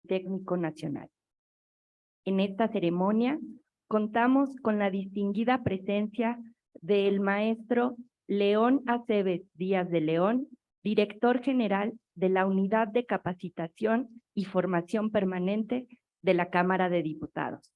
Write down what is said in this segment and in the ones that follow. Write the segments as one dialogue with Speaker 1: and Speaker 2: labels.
Speaker 1: Politécnico Nacional. En esta ceremonia contamos con la distinguida presencia del maestro León Aceves Díaz de León, director general de la Unidad de Capacitación y Formación Permanente de la Cámara de Diputados.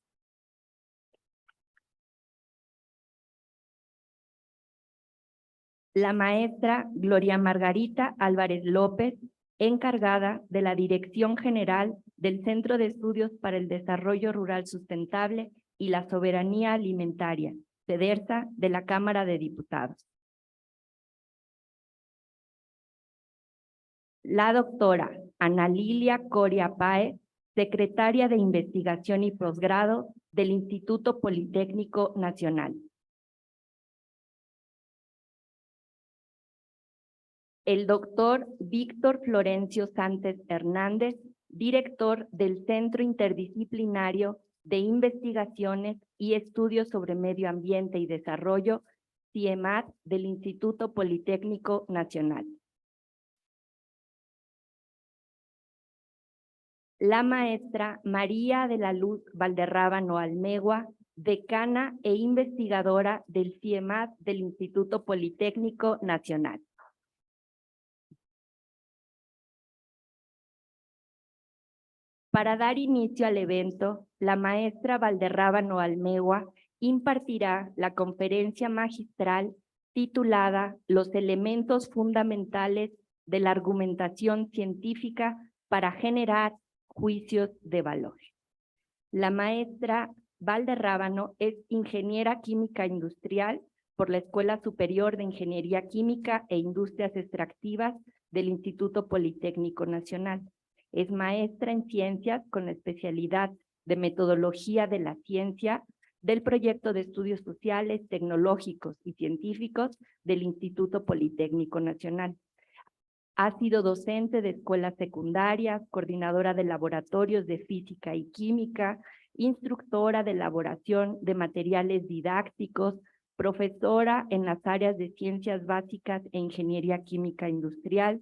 Speaker 1: La maestra Gloria Margarita Álvarez López, encargada de la Dirección General del Centro de Estudios para el Desarrollo Rural Sustentable y la Soberanía Alimentaria, CEDERSA, de la Cámara de Diputados. La doctora Ana Lilia Coria Páez, secretaria de Investigación y Posgrado del Instituto Politécnico Nacional. El doctor Víctor Florencio Sánchez Hernández, director del Centro Interdisciplinario de Investigaciones y Estudios sobre Medio Ambiente y Desarrollo, CIEMAT, del Instituto Politécnico Nacional. La maestra María de la Luz Valderrábano Almegua, decana e investigadora del CIEMAT del Instituto Politécnico Nacional. Para dar inicio al evento, la maestra Valderrábano Almegua impartirá la conferencia magistral titulada Los elementos fundamentales de la argumentación científica para generar juicios de valor. La maestra Valderrábano es ingeniera química industrial por la Escuela Superior de Ingeniería Química e Industrias Extractivas del Instituto Politécnico Nacional. Es maestra en ciencias con la especialidad de metodología de la ciencia del proyecto de estudios sociales, tecnológicos y científicos del Instituto Politécnico Nacional. Ha sido docente de escuelas secundarias, coordinadora de laboratorios de física y química, instructora de elaboración de materiales didácticos, profesora en las áreas de ciencias básicas e ingeniería química industrial,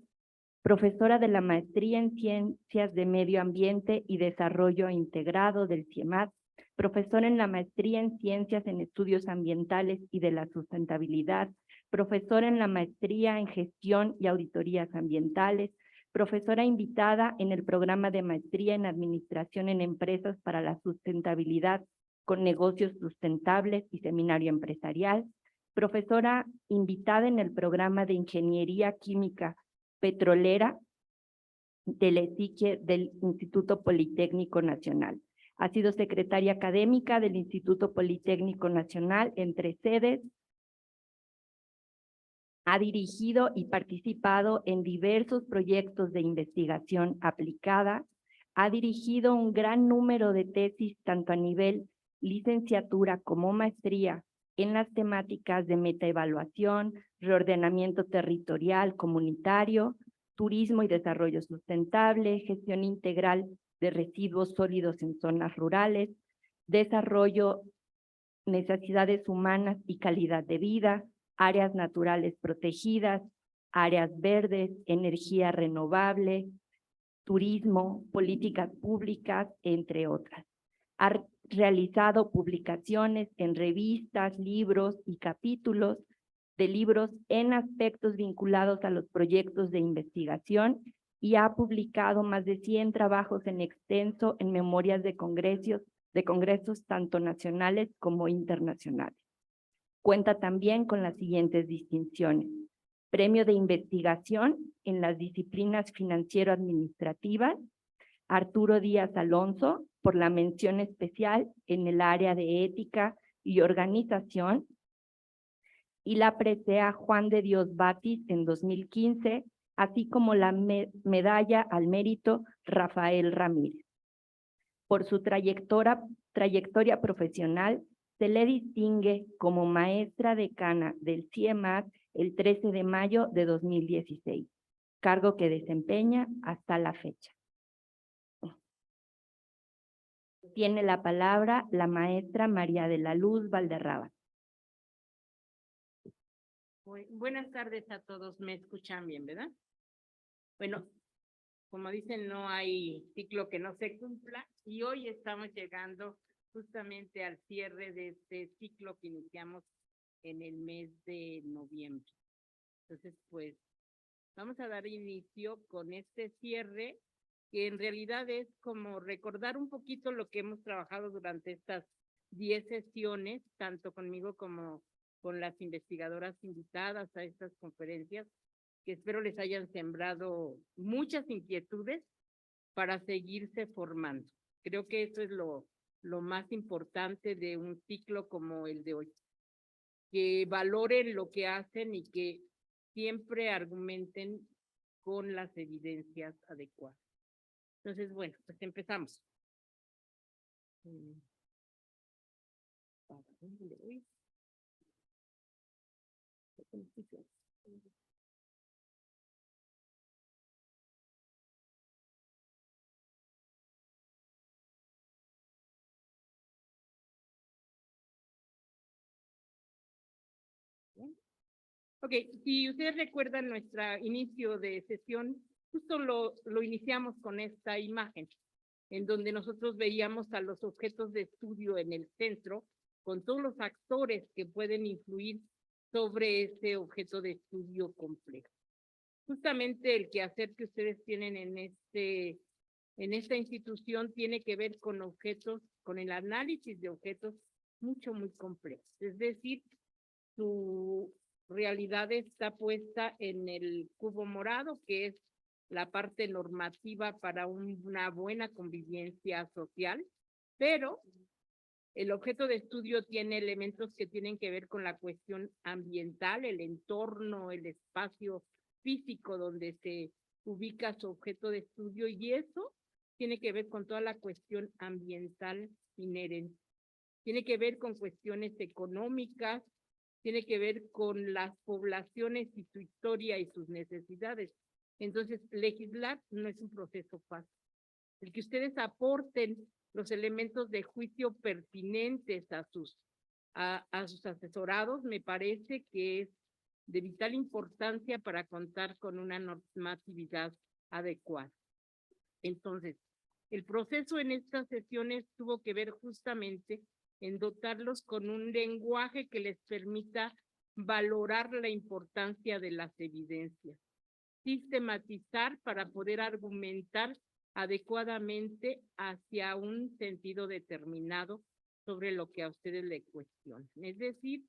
Speaker 1: profesora de la maestría en Ciencias de Medio Ambiente y Desarrollo Integrado del CIEMAT, profesora en la maestría en Ciencias en Estudios Ambientales y de la Sustentabilidad, profesora en la maestría en Gestión y Auditorías Ambientales, profesora invitada en el programa de maestría en Administración en Empresas para la Sustentabilidad con Negocios Sustentables y Seminario Empresarial, profesora invitada en el programa de Ingeniería Química Petrolera del ESIQUE del Instituto Politécnico Nacional. Ha sido secretaria académica del Instituto Politécnico Nacional entre sedes. Ha dirigido y participado en diversos proyectos de investigación aplicada. Ha dirigido un gran número de tesis, tanto a nivel licenciatura como maestría, en las temáticas de metaevaluación, reordenamiento territorial comunitario, turismo y desarrollo sustentable, gestión integral de residuos sólidos en zonas rurales, desarrollo, necesidades humanas y calidad de vida, áreas naturales protegidas, áreas verdes, energía renovable, turismo, políticas públicas, entre otras. Ha realizado publicaciones en revistas, libros y capítulos de libros en aspectos vinculados a los proyectos de investigación y ha publicado más de 100 trabajos en extenso en memorias de congresos tanto nacionales como internacionales. Cuenta también con las siguientes distinciones: Premio de Investigación en las disciplinas financiero-administrativas, Arturo Díaz Alonso, por la mención especial en el área de ética y organización, y la presea Juan de Dios Batis en 2015, así como la medalla al mérito Rafael Ramírez. Por su trayectoria profesional, se le distingue como maestra decana del CIEMAT el 13 de mayo de 2016, cargo que desempeña hasta la fecha. Tiene la palabra la maestra María de la Luz Valderrábano.
Speaker 2: Buenas tardes a todos, me escuchan bien, ¿verdad? Bueno, como dicen, no hay ciclo que no se cumpla, y hoy estamos llegando justamente al cierre de este ciclo que iniciamos en el mes de noviembre. Entonces, pues, vamos a dar inicio con este cierre, que en realidad es como recordar un poquito lo que hemos trabajado durante estas 10 sesiones, tanto conmigo como con las investigadoras invitadas a estas conferencias, que espero les hayan sembrado muchas inquietudes para seguirse formando. Creo que eso es lo más importante de un ciclo como el de hoy, que valoren lo que hacen y que siempre argumenten con las evidencias adecuadas. Entonces, bueno, pues empezamos. Ok, si ustedes recuerdan nuestro inicio de sesión, justo lo iniciamos con esta imagen, en donde nosotros veíamos a los objetos de estudio en el centro, con todos los actores que pueden influir sobre ese objeto de estudio complejo. Justamente el quehacer que ustedes tienen en esta institución tiene que ver con objetos, con el análisis de objetos muy complejos. Es decir, su realidad está puesta en el cubo morado, que es la parte normativa para una buena convivencia social, pero el objeto de estudio tiene elementos que tienen que ver con la cuestión ambiental, el entorno, el espacio físico donde se ubica su objeto de estudio, y eso tiene que ver con toda la cuestión ambiental inherente. Tiene que ver con cuestiones económicas, tiene que ver con las poblaciones y su historia y sus necesidades. Entonces, legislar no es un proceso fácil. El que ustedes aporten los elementos de juicio pertinentes a sus asesorados me parece que es de vital importancia para contar con una normatividad adecuada. Entonces, el proceso en estas sesiones tuvo que ver justamente en dotarlos con un lenguaje que les permita valorar la importancia de las evidencias, sistematizar para poder argumentar adecuadamente hacia un sentido determinado sobre lo que a ustedes le cuestionan. Es decir,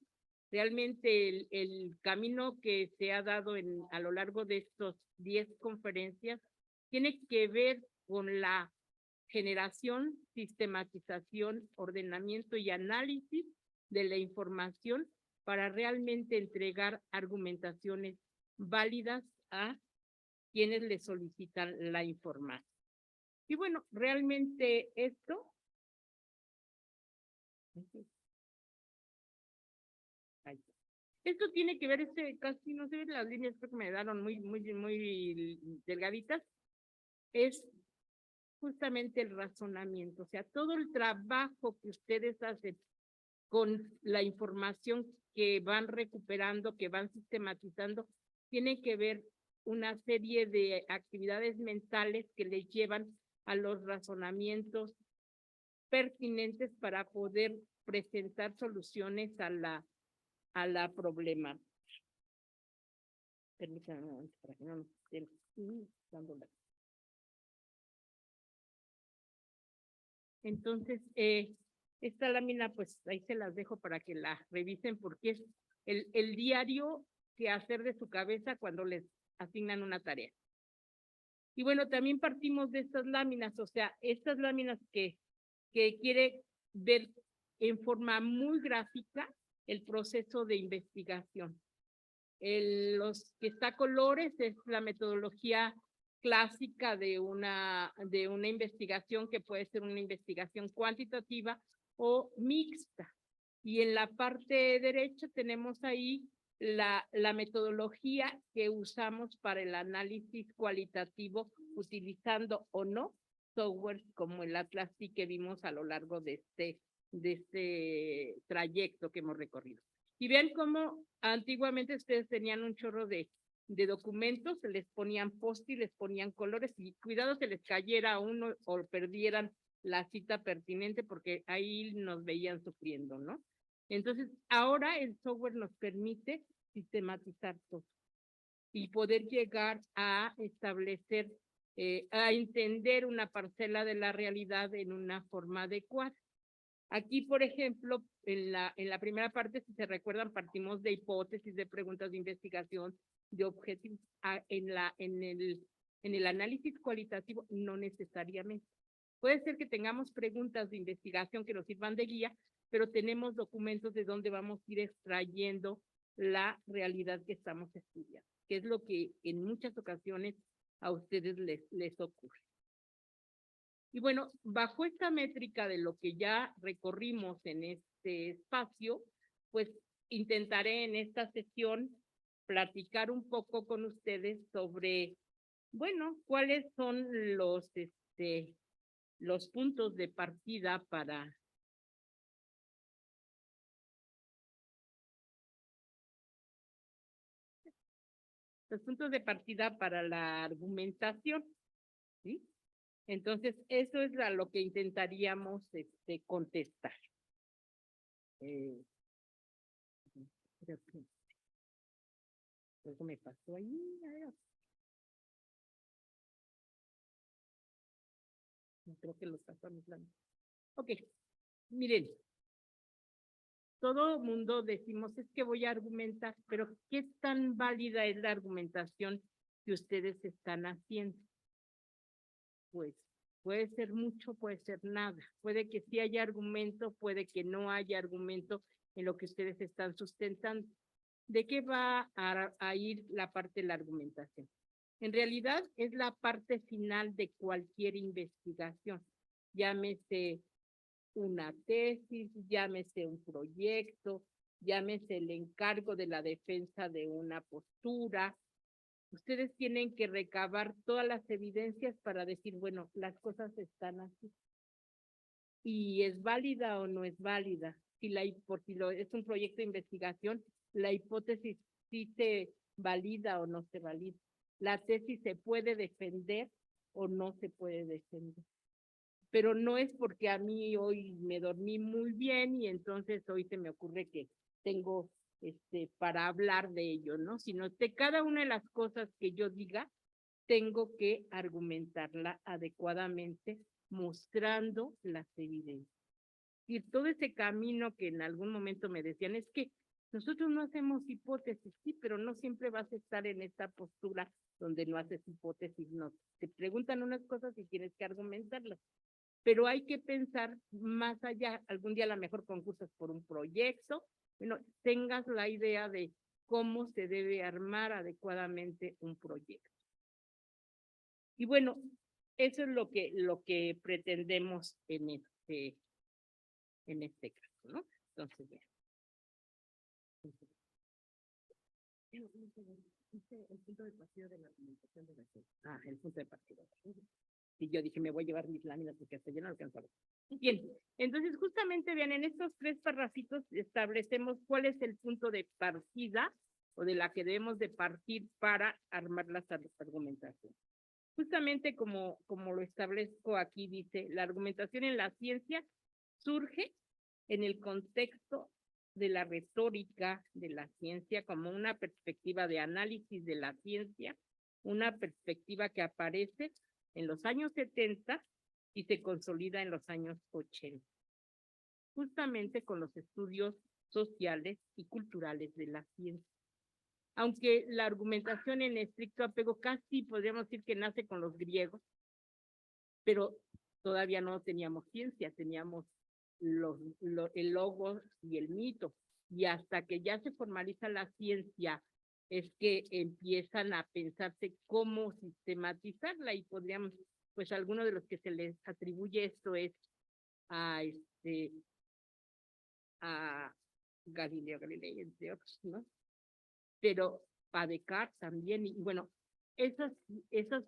Speaker 2: realmente el camino que se ha dado a lo largo de estos 10 conferencias tiene que ver con la generación, sistematización, ordenamiento y análisis de la información para realmente entregar argumentaciones válidas a quienes le solicitan la información. Y bueno, realmente esto tiene que ver, casi no se ven las líneas, creo que me daron muy delgaditas, es justamente el razonamiento, o sea, todo el trabajo que ustedes hacen con la información que van recuperando, que van sistematizando, tiene que ver una serie de actividades mentales que les llevan a los razonamientos pertinentes para poder presentar soluciones a la problemática. Permítanme para que no nos estén dando la... Entonces, esta lámina, pues ahí se las dejo para que la revisen, porque es el diario que hacer de su cabeza cuando les asignan una tarea. Y bueno, también partimos de estas láminas, o sea, estas láminas que quiere ver en forma muy gráfica el proceso de investigación. Los que está colores es la metodología clásica de una investigación, que puede ser una investigación cuantitativa o mixta. Y en la parte derecha tenemos ahí la metodología que usamos para el análisis cualitativo, utilizando o no software como el Atlas que vimos a lo largo de este trayecto que hemos recorrido. Y vean cómo antiguamente ustedes tenían un chorro de de documentos, se les ponían post-it, les ponían colores y cuidado se les cayera a uno o perdieran la cita pertinente porque ahí nos veían sufriendo, ¿no? Entonces, ahora el software nos permite sistematizar todo y poder llegar a establecer, a entender una parcela de la realidad en una forma adecuada. Aquí, por ejemplo, en la primera parte, si se recuerdan, partimos de hipótesis, de preguntas de investigación, de objetivos. En el análisis cualitativo, no necesariamente. Puede ser que tengamos preguntas de investigación que nos sirvan de guía, pero tenemos documentos de donde vamos a ir extrayendo la realidad que estamos estudiando, que es lo que en muchas ocasiones a ustedes les ocurre. Y bueno, bajo esta métrica de lo que ya recorrimos en este espacio, pues intentaré en esta sesión platicar un poco con ustedes sobre, bueno, cuáles son los puntos de partida para la argumentación, ¿sí? Entonces, eso es a lo que intentaríamos contestar. Creo que algo me pasó ahí. No creo que los pasó a mis lados. Ok, miren. Todo mundo decimos, es que voy a argumentar, pero ¿qué tan válida es la argumentación que ustedes están haciendo? Pues puede ser mucho, puede ser nada. Puede que sí haya argumento, puede que no haya argumento en lo que ustedes están sustentando. ¿De qué va a ir la parte de la argumentación? En realidad es la parte final de cualquier investigación. Llámese una tesis, llámese un proyecto, llámese el encargo de la defensa de una postura. Ustedes tienen que recabar todas las evidencias para decir, bueno, las cosas están así. ¿Y es válida o no es válida? Si es un proyecto de investigación, la hipótesis sí se valida o no se valida. La tesis se puede defender o no se puede defender. Pero no es porque a mí hoy me dormí muy bien y entonces hoy se me ocurre que tengo para hablar de ello, ¿no? Sino de cada una de las cosas que yo diga, tengo que argumentarla adecuadamente, mostrando las evidencias. Y todo ese camino que en algún momento me decían, es que nosotros no hacemos hipótesis, sí, pero no siempre vas a estar en esta postura donde no haces hipótesis, no. Te preguntan unas cosas y tienes que argumentarlas. Pero hay que pensar más allá, algún día a lo mejor concursas por un proyecto, bueno, tengas la idea de cómo se debe armar adecuadamente un proyecto. Y bueno, eso es lo que pretendemos en este caso, ¿no? Entonces, vean. El punto de partida de la argumentación de la ciencia. El punto de partida. Y yo dije, me voy a llevar mis láminas porque hasta yo no alcanzaba. Bien, entonces justamente vean, en estos 3 parrafitos establecemos cuál es el punto de partida o de la que debemos de partir para armar las argumentaciones. Justamente como lo establezco aquí, dice, la argumentación en la ciencia surge en el contexto de la retórica de la ciencia como una perspectiva de análisis de la ciencia, una perspectiva que aparece en los años 70 y se consolida en los años 80, justamente con los estudios sociales y culturales de la ciencia. Aunque la argumentación en estricto apego casi podríamos decir que nace con los griegos, pero todavía no teníamos ciencia, teníamos el logos y el mito, y hasta que ya se formaliza la ciencia es que empiezan a pensarse cómo sistematizarla y podríamos, pues alguno de los que se les atribuye esto es a Galileo Galilei, entre otros, ¿no? Pero a Descartes también, y bueno, esas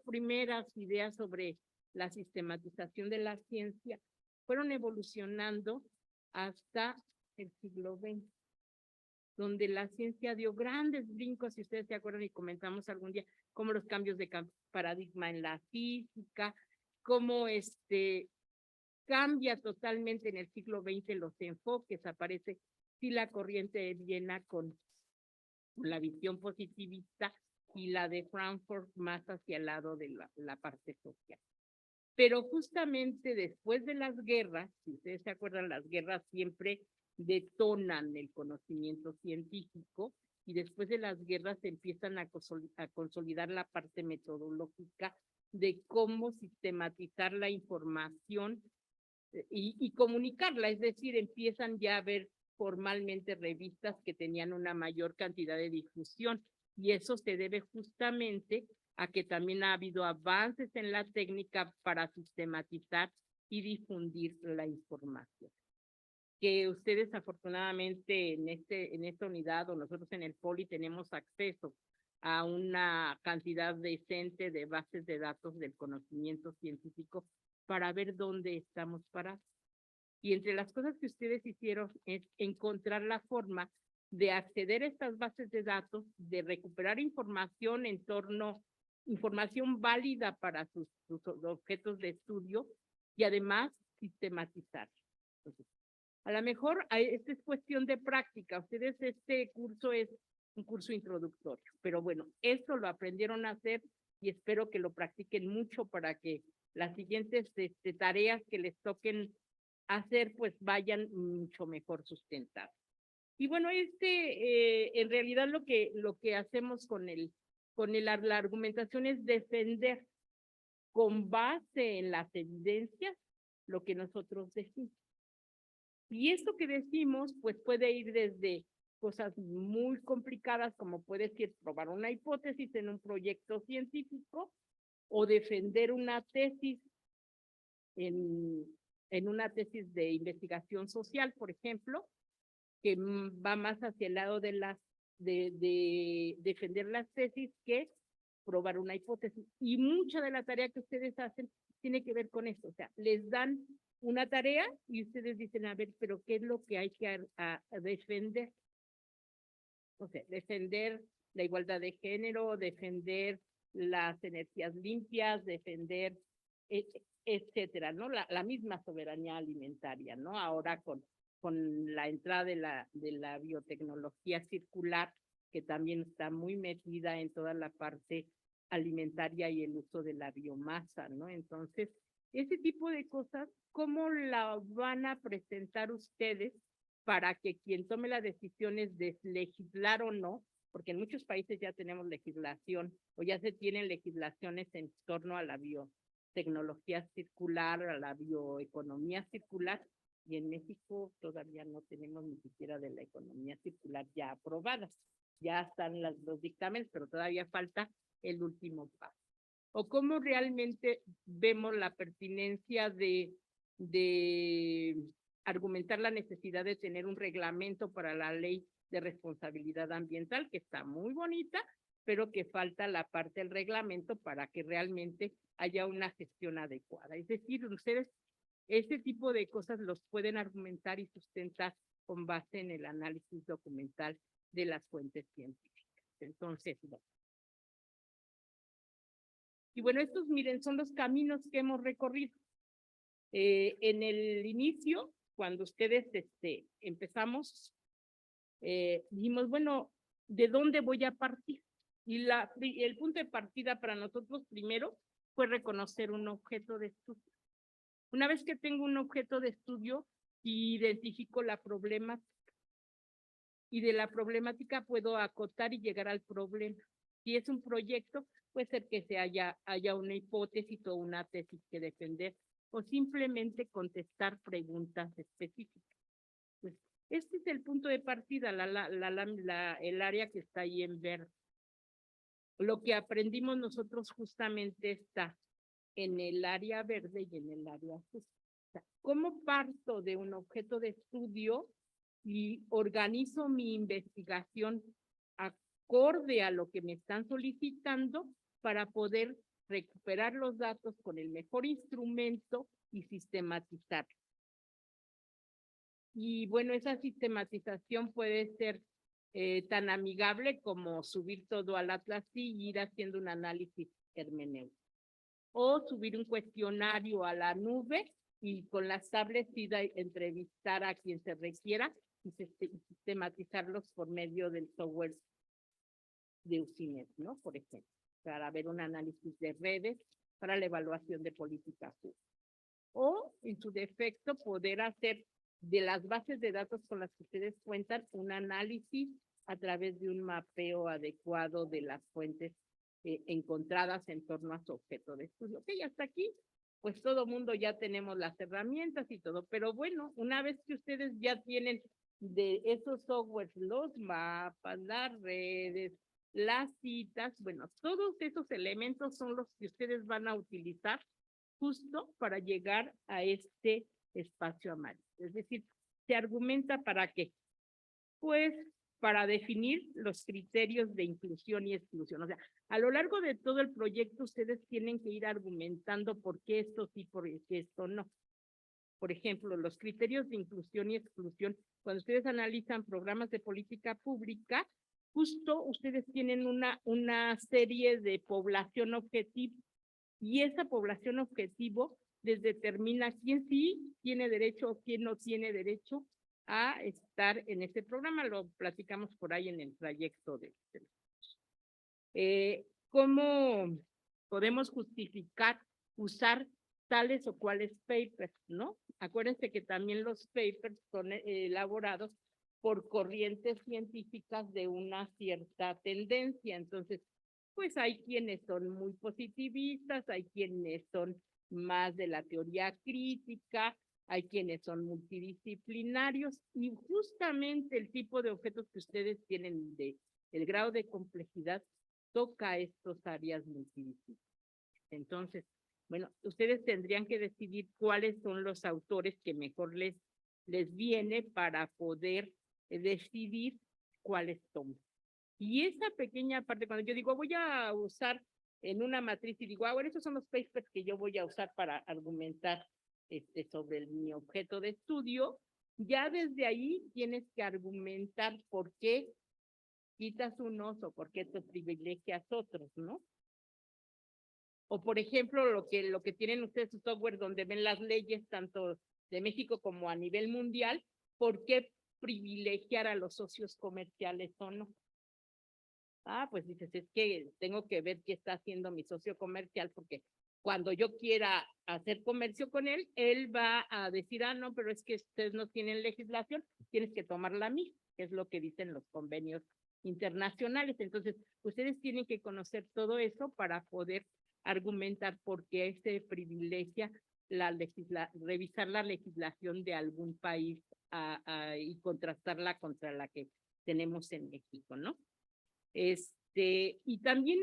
Speaker 2: primeras ideas sobre la sistematización de la ciencia fueron evolucionando hasta el siglo XX. donde la ciencia dio grandes brincos, si ustedes se acuerdan y comentamos algún día, como los cambios de paradigma en la física, cómo cambia totalmente en el siglo XX los enfoques, aparece sí la corriente de Viena con la visión positivista y la de Frankfurt más hacia el lado de la parte social. Pero justamente después de las guerras, si ustedes se acuerdan, las guerras siempre detonan el conocimiento científico y después de las guerras se empiezan a consolidar la parte metodológica de cómo sistematizar la información y comunicarla, es decir, empiezan ya a ver formalmente revistas que tenían una mayor cantidad de difusión y eso se debe justamente a que también ha habido avances en la técnica para sistematizar y difundir la información. Que ustedes afortunadamente en esta unidad o nosotros en el Poli tenemos acceso a una cantidad decente de bases de datos del conocimiento científico para ver dónde estamos parados. Y entre las cosas que ustedes hicieron es encontrar la forma de acceder a estas bases de datos, de recuperar información en torno, información válida para sus objetos de estudio y además sistematizar. Entonces, a lo mejor esta es cuestión de práctica. Ustedes este curso es un curso introductorio, pero bueno, eso lo aprendieron a hacer y espero que lo practiquen mucho para que las siguientes tareas que les toquen hacer pues vayan mucho mejor sustentadas. Y bueno, en realidad lo que hacemos con la argumentación es defender con base en las evidencias lo que nosotros decimos. Y esto que decimos, pues puede ir desde cosas muy complicadas, como puede ser probar una hipótesis en un proyecto científico o defender una tesis en una tesis de investigación social, por ejemplo, que va más hacia el lado de defender las tesis que probar una hipótesis. Y mucha de la tarea que ustedes hacen tiene que ver con esto. O sea, les dan una tarea y ustedes dicen, a ver, pero ¿qué es lo que hay que defender? O sea, defender la igualdad de género, defender las energías limpias, defender, etcétera, ¿no? La misma soberanía alimentaria, ¿no? Ahora con la entrada de la biotecnología circular, que también está muy metida en toda la parte alimentaria y el uso de la biomasa, ¿no? Entonces, ese tipo de cosas, ¿cómo la van a presentar ustedes para que quien tome las decisiones de legislar o no, porque en muchos países ya tenemos legislación o ya se tienen legislaciones en torno a la biotecnología circular, a la bioeconomía circular, y en México todavía no tenemos ni siquiera de la economía circular ya aprobada. Ya están los dictámenes, pero todavía falta el último paso. O cómo realmente vemos la pertinencia de argumentar la necesidad de tener un reglamento para la ley de responsabilidad ambiental, que está muy bonita, pero que falta la parte del reglamento para que realmente haya una gestión adecuada. Es decir, ustedes este tipo de cosas los pueden argumentar y sustentar con base en el análisis documental de las fuentes científicas. Entonces, bueno. Y bueno, estos, miren, son los caminos que hemos recorrido. En el inicio, cuando ustedes empezamos, dijimos, bueno, ¿de dónde voy a partir? Y el punto de partida para nosotros primero fue reconocer un objeto de estudio. Una vez que tengo un objeto de estudio, identifico la problemática. Y de la problemática puedo acotar y llegar al problema. Si es un proyecto, puede ser que haya una hipótesis o una tesis que defender o simplemente contestar preguntas específicas. Pues, este es el punto de partida, el área que está ahí en verde. Lo que aprendimos nosotros justamente está en el área verde y en el área azul. O sea, ¿cómo parto de un objeto de estudio y organizo mi investigación acorde a lo que me están solicitando para poder recuperar los datos con el mejor instrumento y sistematizar? Y bueno, esa sistematización puede ser tan amigable como subir todo al Atlas y ir haciendo un análisis hermenéutico. O subir un cuestionario a la nube y con las tablets ir a entrevistar a quien se requiera y sistematizarlos por medio del software de UCINET, ¿no? Por ejemplo, para ver un análisis de redes para la evaluación de política pública. O, en su defecto, poder hacer de las bases de datos con las que ustedes cuentan un análisis a través de un mapeo adecuado de las fuentes encontradas en torno a su objeto de estudio. Ok, hasta aquí, pues todo mundo ya tenemos las herramientas y todo, pero bueno, una vez que ustedes ya tienen de esos softwares, los mapas, las redes, las citas, bueno, todos esos elementos son los que ustedes van a utilizar justo para llegar a este espacio amarillo. Es decir, se argumenta para qué. Pues para definir los criterios de inclusión y exclusión. O sea, a lo largo de todo el proyecto ustedes tienen que ir argumentando por qué esto sí, por qué esto no. Por ejemplo, los criterios de inclusión y exclusión, cuando ustedes analizan programas de política pública, justo ustedes tienen una serie de población objetivo y esa población objetivo les determina quién sí tiene derecho o quién no tiene derecho a estar en este programa. Lo platicamos por ahí en el trayecto ¿cómo podemos justificar usar tales o cuales papers, ¿no? Acuérdense que también los papers son elaborados por corrientes científicas de una cierta tendencia. Entonces, pues hay quienes son muy positivistas, hay quienes son más de la teoría crítica, hay quienes son multidisciplinarios y justamente el tipo de objetos que ustedes tienen de el grado de complejidad toca estos áreas multidisciplinarias. Entonces, bueno, ustedes tendrían que decidir cuáles son los autores que mejor les viene para poder decidir cuáles toman. Y esa pequeña parte, cuando yo digo voy a usar en una matriz y digo, bueno, estos son los papers que yo voy a usar para argumentar sobre mi objeto de estudio, ya desde ahí tienes que argumentar por qué quitas unos o por qué te privilegias otros, ¿no? O por ejemplo, lo que tienen ustedes su software donde ven las leyes tanto de México como a nivel mundial, ¿por qué privilegiar a los socios comerciales o no? Ah, pues dices, es que tengo que ver qué está haciendo mi socio comercial, porque cuando yo quiera hacer comercio con él, él va a decir, ah, no, pero es que ustedes no tienen legislación, tienes que tomarla a mí, que es lo que dicen los convenios internacionales. Entonces, ustedes tienen que conocer todo eso para poder argumentar por qué se privilegia revisar la legislación de algún país y contrastarla contra la que tenemos en México, ¿no? Y también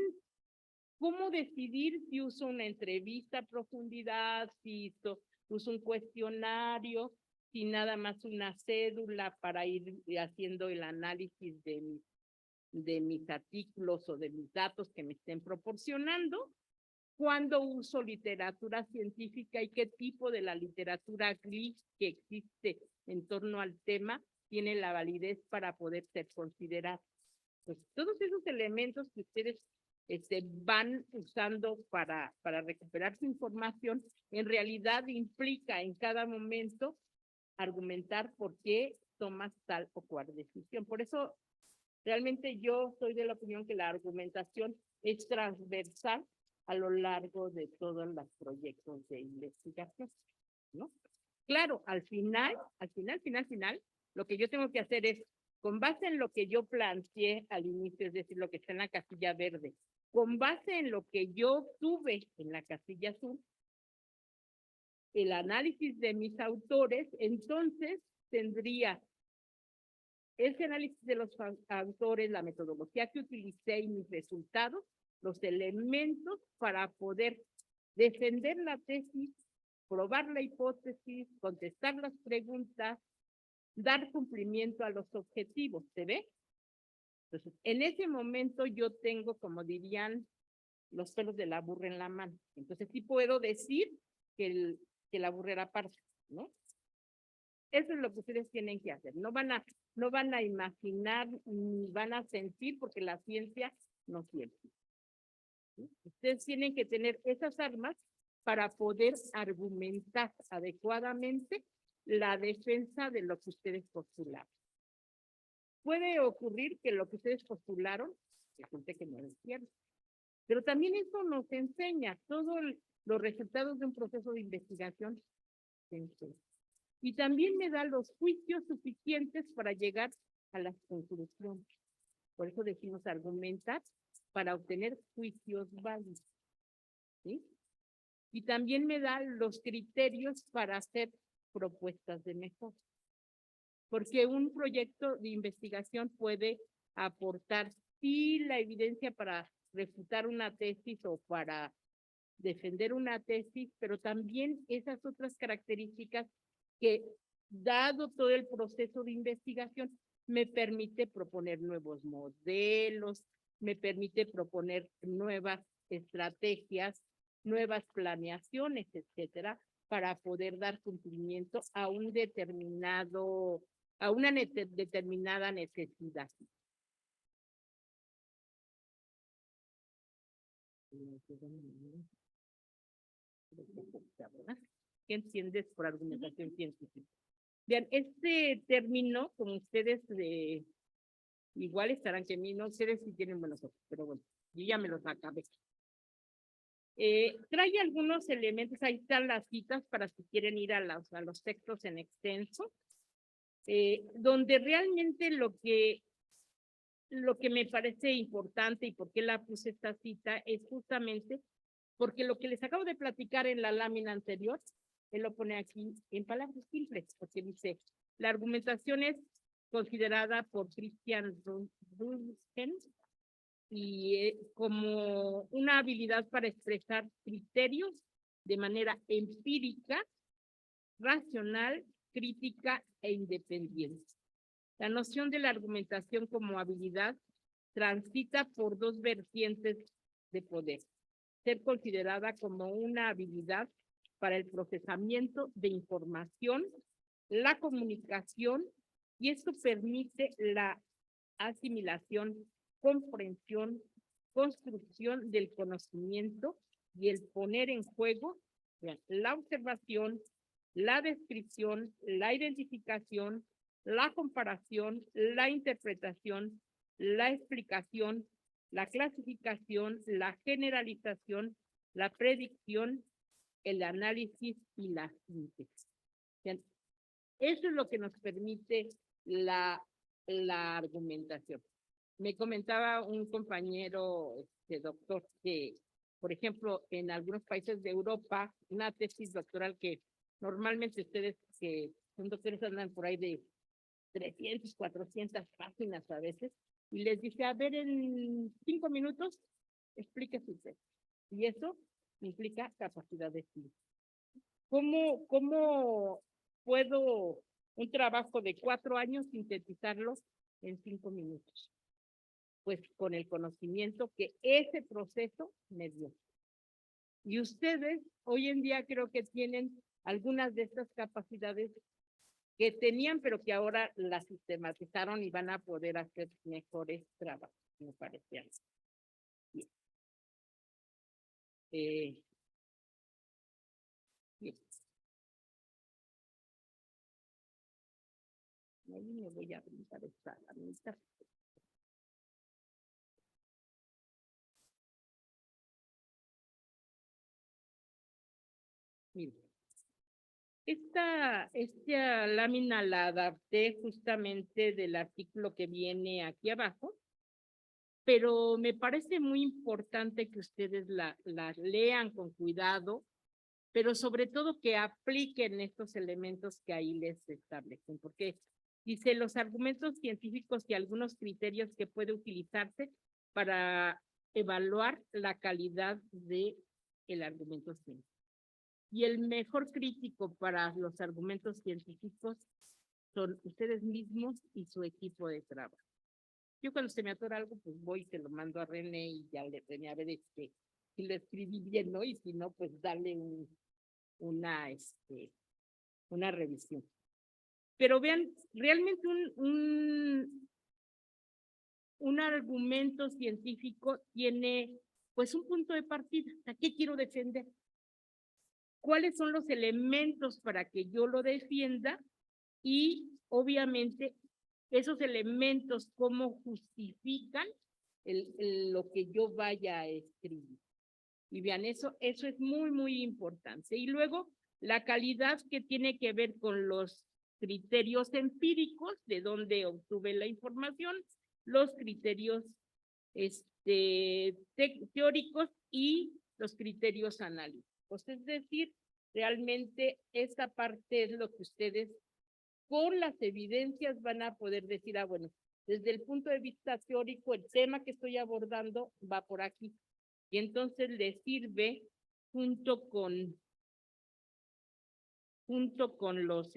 Speaker 2: cómo decidir si uso una entrevista a profundidad, si uso un cuestionario, si nada más una cédula para ir haciendo el análisis de mis artículos o de mis datos que me estén proporcionando, cuándo uso literatura científica y qué tipo de la literatura gris que existe en torno al tema tiene la validez para poder ser considerada. Pues todos esos elementos que ustedes van usando para recuperar su información, en realidad implica en cada momento argumentar por qué tomas tal o cual decisión. Por eso, realmente yo soy de la opinión que la argumentación es transversal a lo largo de todos los proyectos de investigación, ¿no? Claro, al final, lo que yo tengo que hacer es, con base en lo que yo planteé al inicio, es decir, lo que está en la casilla verde, con base en lo que yo tuve en la casilla azul, el análisis de mis autores, entonces tendría ese análisis de los autores, la metodología que utilicé y mis resultados, los elementos para poder defender la tesis, probar la hipótesis, contestar las preguntas, dar cumplimiento a los objetivos, ¿se ve? Entonces, en ese momento yo tengo, como dirían, los pelos de la burra en la mano. Entonces sí puedo decir que la burra era parda, ¿no? Eso es lo que ustedes tienen que hacer. No van a imaginar ni van a sentir porque la ciencia no siente. ¿Sí? Ustedes tienen que tener esas armas para poder argumentar adecuadamente la defensa de lo que ustedes postularon. Puede ocurrir que lo que ustedes postularon resulte que no es cierto. Pero también eso nos enseña todos los resultados de un proceso de investigación. Y también me da los juicios suficientes para llegar a las conclusiones. Por eso decimos argumentar para obtener juicios válidos. ¿Sí? Y también me da los criterios para hacer propuestas de mejora. Porque un proyecto de investigación puede aportar, sí, la evidencia para refutar una tesis o para defender una tesis, pero también esas otras características que, dado todo el proceso de investigación, me permite proponer nuevos modelos, me permite proponer nuevas estrategias, nuevas planeaciones, etcétera, para poder dar cumplimiento a un determinado, a una determinada necesidad. ¿Qué entiendes por argumentación científica? Bien, este término, como ustedes igual estarán que mí, no ustedes sí tienen buenos ojos, pero bueno, yo ya me los acabé. Trae algunos elementos, ahí están las citas para si quieren ir a los textos en extenso, donde realmente lo que me parece importante y por qué la puse esta cita es justamente porque lo que les acabo de platicar en la lámina anterior, él lo pone aquí en palabras simples, porque dice, la argumentación es considerada por Christian Ruhlken y como una habilidad para expresar criterios de manera empírica, racional, crítica e independiente. La noción de la argumentación como habilidad transita por dos vertientes de poder. Ser considerada como una habilidad para el procesamiento de información, la comunicación, y esto permite la asimilación, comprensión, construcción del conocimiento y el poner en juego la observación, la descripción, la identificación, la comparación, la interpretación, la explicación, la clasificación, la generalización, la predicción, el análisis y la síntesis. Eso es lo que nos permite la argumentación. Me comentaba un compañero, doctor, que, por ejemplo, en algunos países de Europa, una tesis doctoral que normalmente ustedes que son doctores andan por ahí de 300, 400 páginas a veces, y les dice, a ver, en 5 minutos, explique su tesis. Y eso implica capacidad de estudio. ¿Cómo puedo un trabajo de 4 años sintetizarlo en 5 minutos? Pues con el conocimiento que ese proceso me dio. Y ustedes hoy en día creo que tienen algunas de estas capacidades que tenían, pero que ahora las sistematizaron y van a poder hacer mejores trabajos, me parece. Bien. Bien. Ahí me voy a brincar esta herramienta. Miren. Esta lámina la adapté justamente del artículo que viene aquí abajo, pero me parece muy importante que ustedes la lean con cuidado, pero sobre todo que apliquen estos elementos que ahí les establecen, porque dice los argumentos científicos y algunos criterios que puede utilizarse para evaluar la calidad del argumento científico. Y el mejor crítico para los argumentos científicos son ustedes mismos y su equipo de trabajo. Yo cuando se me atora algo, pues voy y se lo mando a René y ya le René a ver si lo escribí bien, ¿no? Y si no, pues darle una revisión. Pero vean, realmente un argumento científico tiene pues un punto de partida. ¿A qué quiero defender? ¿Cuáles son los elementos para que yo lo defienda? Y obviamente esos elementos, ¿cómo justifican lo que yo vaya a escribir? Y vean, eso es muy, muy importante. Y luego, la calidad que tiene que ver con los criterios empíricos, de dónde obtuve la información, los criterios teóricos y los criterios analíticos. Es decir, realmente esta parte es lo que ustedes con las evidencias van a poder decir, bueno, desde el punto de vista teórico, el tema que estoy abordando va por aquí. Y entonces les sirve junto con los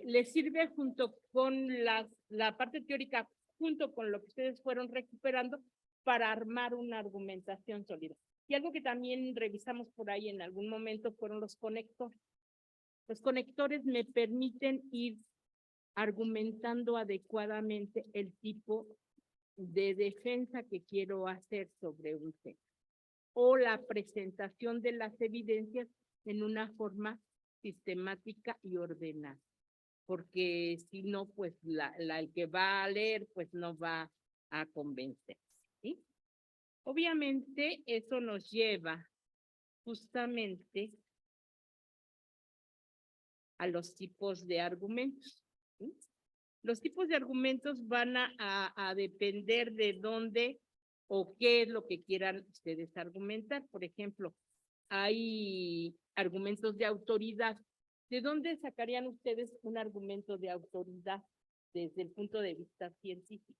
Speaker 2: les sirve junto con la parte teórica, junto con lo que ustedes fueron recuperando para armar una argumentación sólida. Y algo que también revisamos por ahí en algún momento fueron los conectores. Los conectores me permiten ir argumentando adecuadamente el tipo de defensa que quiero hacer sobre un tema o la presentación de las evidencias en una forma sistemática y ordenada, porque si no, pues el que va a leer, pues no va a convencer, ¿sí? Obviamente, eso nos lleva justamente a los tipos de argumentos, ¿sí? Los tipos de argumentos van a depender de dónde o qué es lo que quieran ustedes argumentar. Por ejemplo, hay argumentos de autoridad. ¿De dónde sacarían ustedes un argumento de autoridad desde el punto de vista científico?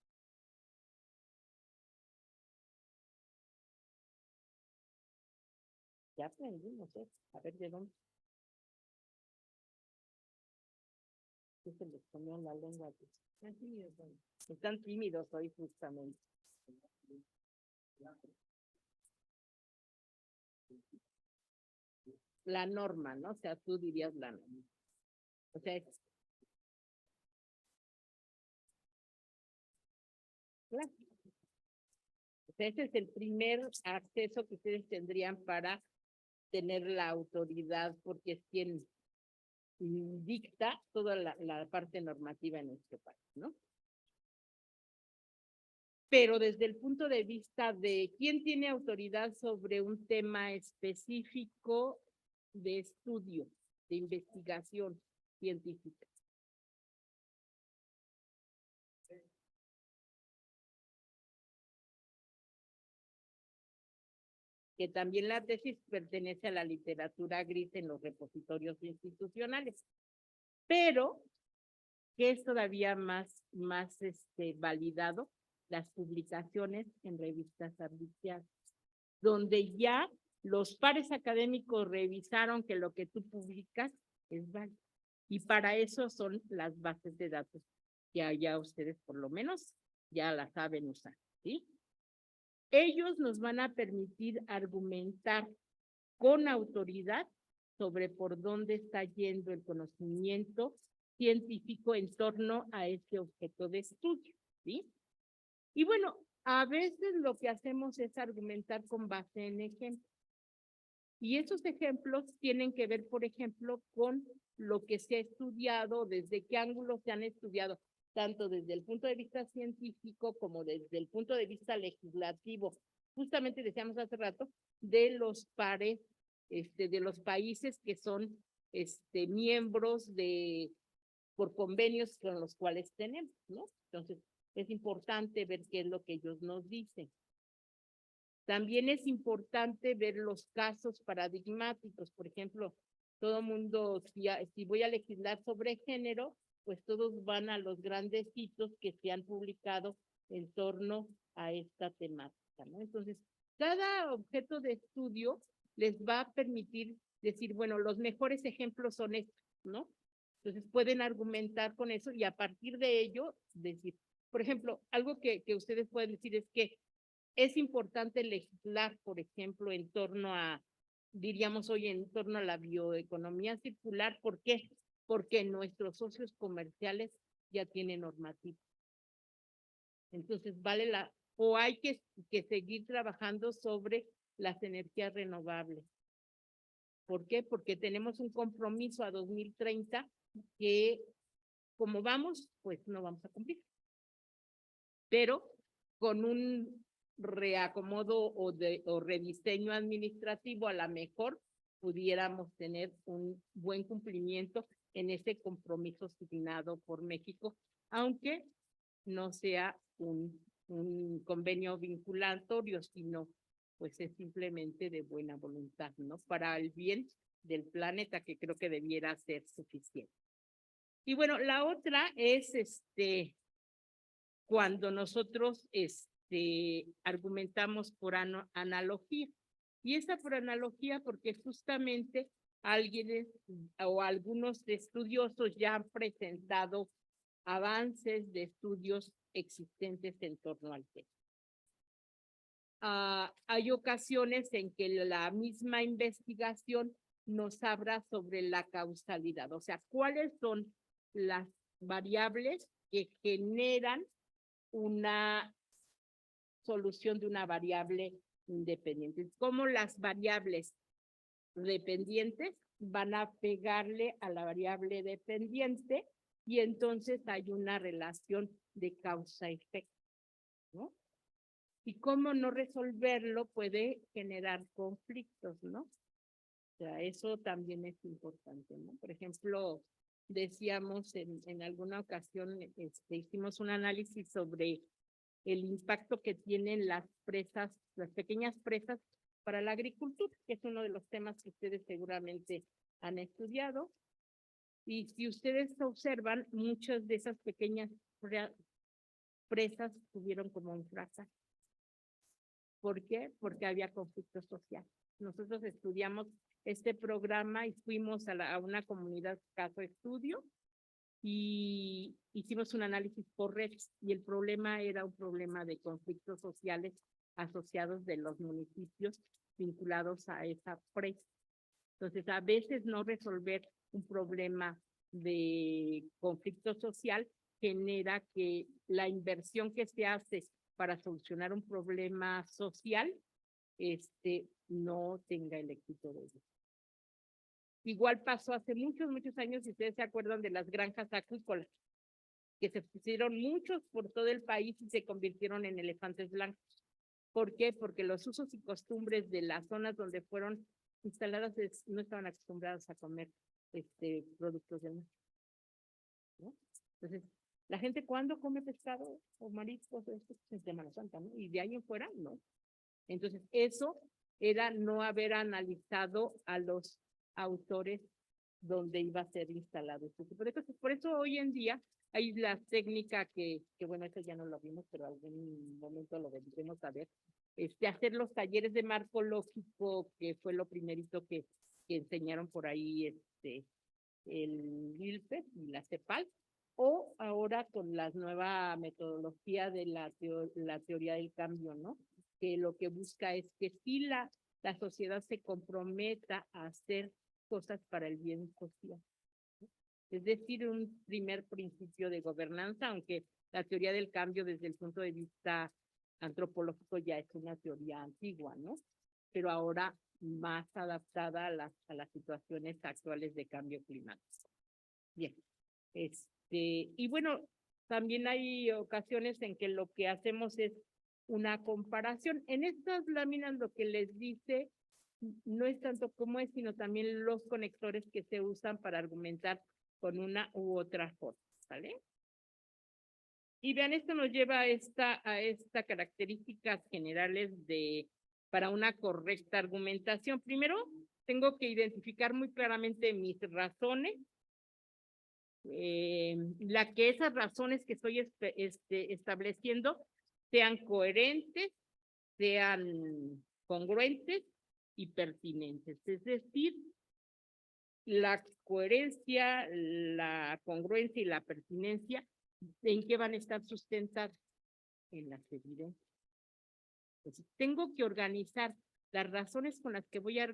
Speaker 2: Ya aprendimos eso. A ver, ¿de dónde? ¿Qué se les comió la lengua? Están tímidos hoy justamente. La norma, ¿no? O sea, tú dirías la norma. O sea, claro. O sea, ese es el primer acceso que ustedes tendrían para tener la autoridad, porque es quien dicta toda la parte normativa en nuestro país, ¿no? Pero desde el punto de vista de quién tiene autoridad sobre un tema específico de estudio, de investigación científica. Que también la tesis pertenece a la literatura gris en los repositorios institucionales, pero que es todavía más validado, las publicaciones en revistas arbitrarias, donde ya los pares académicos revisaron que lo que tú publicas es válido. Y para eso son las bases de datos, que ya ustedes por lo menos ya las saben usar, ¿sí? Ellos nos van a permitir argumentar con autoridad sobre por dónde está yendo el conocimiento científico en torno a este objeto de estudio, ¿sí? Y bueno, a veces lo que hacemos es argumentar con base en ejemplos. Y esos ejemplos tienen que ver, por ejemplo, con lo que se ha estudiado, desde qué ángulo se han estudiado, tanto desde el punto de vista científico como desde el punto de vista legislativo. Justamente decíamos hace rato de los pares, de los países que son miembros por convenios con los cuales tenemos, ¿no? Entonces, es importante ver qué es lo que ellos nos dicen. También es importante ver los casos paradigmáticos. Por ejemplo, todo mundo, si voy a legislar sobre género, pues todos van a los grandes hitos que se han publicado en torno a esta temática, ¿no? Entonces, cada objeto de estudio les va a permitir decir, bueno, los mejores ejemplos son estos, ¿no? Entonces pueden argumentar con eso y a partir de ello decir, por ejemplo, algo que ustedes pueden decir es que es importante legislar, por ejemplo, en torno a, diríamos hoy, en torno a la bioeconomía circular. ¿Por qué? Porque nuestros socios comerciales ya tienen normativa. Entonces o hay que seguir trabajando sobre las energías renovables. ¿Por qué? Porque tenemos un compromiso a 2030 que, como vamos, pues no vamos a cumplir. Pero con un reacomodo o rediseño administrativo, a lo mejor pudiéramos tener un buen cumplimiento en ese compromiso asignado por México, aunque no sea un convenio vinculatorio, sino pues es simplemente de buena voluntad, ¿no? Para el bien del planeta, que creo que debiera ser suficiente. Y bueno, la otra es cuando nosotros argumentamos por analogía. Y esa por analogía porque justamente alguien o algunos estudiosos ya han presentado avances de estudios existentes en torno al tema. Hay ocasiones en que la misma investigación nos habla sobre la causalidad, o sea, cuáles son las variables que generan una solución de una variable independiente. Cómo las variables dependientes van a pegarle a la variable dependiente y entonces hay una relación de causa-efecto, ¿no? Y cómo no resolverlo puede generar conflictos, ¿no? O sea, eso también es importante, ¿no? Por ejemplo, decíamos en alguna ocasión, hicimos un análisis sobre el impacto que tienen las presas, las pequeñas presas para la agricultura, que es uno de los temas que ustedes seguramente han estudiado. Y si ustedes observan, muchas de esas pequeñas presas tuvieron como un fracaso. ¿Por qué? Porque había conflicto social. Nosotros estudiamos este programa y fuimos a una comunidad caso estudio y hicimos un análisis por redes y el problema era un problema de conflictos sociales asociados de los municipios vinculados a esa presa. Entonces, a veces no resolver un problema de conflicto social genera que la inversión que se hace para solucionar un problema social no tenga el éxito de ello. Igual pasó hace muchos, muchos años, si ustedes se acuerdan de las granjas acuícolas, que se pusieron muchos por todo el país y se convirtieron en elefantes blancos. ¿Por qué? Porque los usos y costumbres de las zonas donde fueron instaladas no estaban acostumbradas a comer productos del mar, ¿no? Entonces, la gente cuando come pescado o mariscos, es Semana Santa, ¿no? Y de ahí en fuera, no. Entonces, eso era no haber analizado a los autores donde iba a ser instalado este tipo de cosas. Por eso hoy en día hay la técnica que bueno, eso ya no lo vimos, pero algún momento lo vendremos a ver, hacer los talleres de marco lógico, que fue lo primerito que enseñaron por ahí el ILPE y la CEPAL, o ahora con la nueva metodología de la teoría del cambio, ¿no? Que lo que busca es que si la sociedad se comprometa a hacer cosas para el bien social. Es decir, un primer principio de gobernanza, aunque la teoría del cambio desde el punto de vista antropológico ya es una teoría antigua, ¿no? Pero ahora más adaptada a las situaciones actuales de cambio climático. Bien. Y bueno, también hay ocasiones en que lo que hacemos es una comparación. En estas láminas lo que les dice no es tanto cómo es, sino también los conectores que se usan para argumentar con una u otra forma, ¿vale? Y vean, esto nos lleva a esta características generales para una correcta argumentación. Primero, tengo que identificar muy claramente mis razones, que esas razones que estoy estableciendo sean coherentes, sean congruentes y pertinentes. Es decir, la coherencia, la congruencia y la pertinencia, ¿en qué van a estar sustentadas? En las evidencias. Entonces, tengo que organizar las razones con las que voy a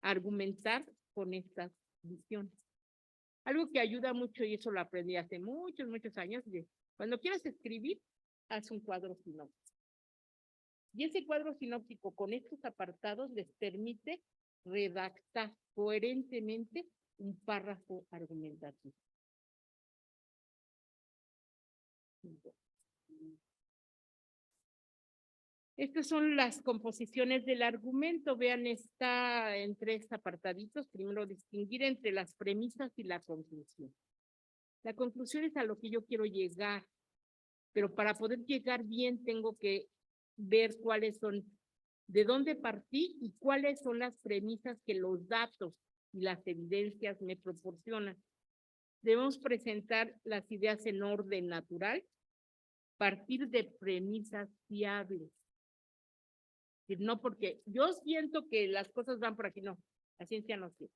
Speaker 2: argumentar con estas visiones. Algo que ayuda mucho, y eso lo aprendí hace muchos años, de cuando quieras escribir, haz un cuadro sinóptico. Y ese cuadro sinóptico con estos apartados les permite redactar coherentemente un párrafo argumentativo. Estas son las composiciones del argumento. Vean, está en 3 apartaditos. Primero, distinguir entre las premisas y la conclusión. La conclusión es a lo que yo quiero llegar, pero para poder llegar bien tengo que ver cuáles son, de dónde partí y cuáles son las premisas que los datos y las evidencias me proporcionan. Debemos presentar las ideas en orden natural, partir de premisas fiables. No porque yo siento que las cosas van por aquí, no, la ciencia no siente.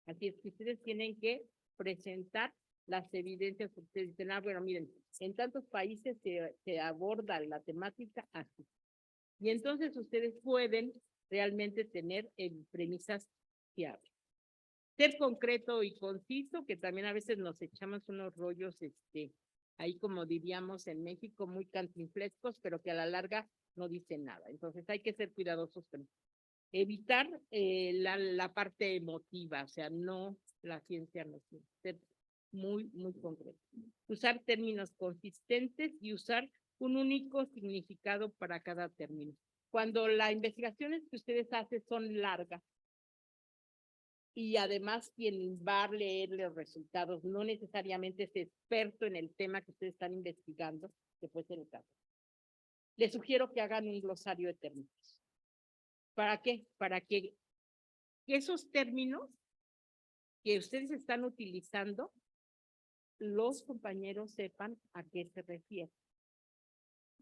Speaker 2: Así es que ustedes tienen que presentar las evidencias. Ustedes dicen, bueno, miren, en tantos países se aborda la temática así. Y entonces ustedes pueden realmente tener premisas fiables. Ser concreto y conciso, que también a veces nos echamos unos rollos, ahí como diríamos en México, muy cantinflescos, pero que a la larga no dicen nada. Entonces hay que ser cuidadosos con eso. Evitar la parte emotiva, o sea, no, la ciencia no tiene que ser muy concreto. Usar términos consistentes y usar un único significado para cada término. Cuando las investigaciones que ustedes hacen son largas y además quien va a leer los resultados no necesariamente es experto en el tema que ustedes están investigando, que puede ser el caso, les sugiero que hagan un glosario de términos. ¿Para qué? Para que esos términos que ustedes están utilizando, los compañeros sepan a qué se refiere.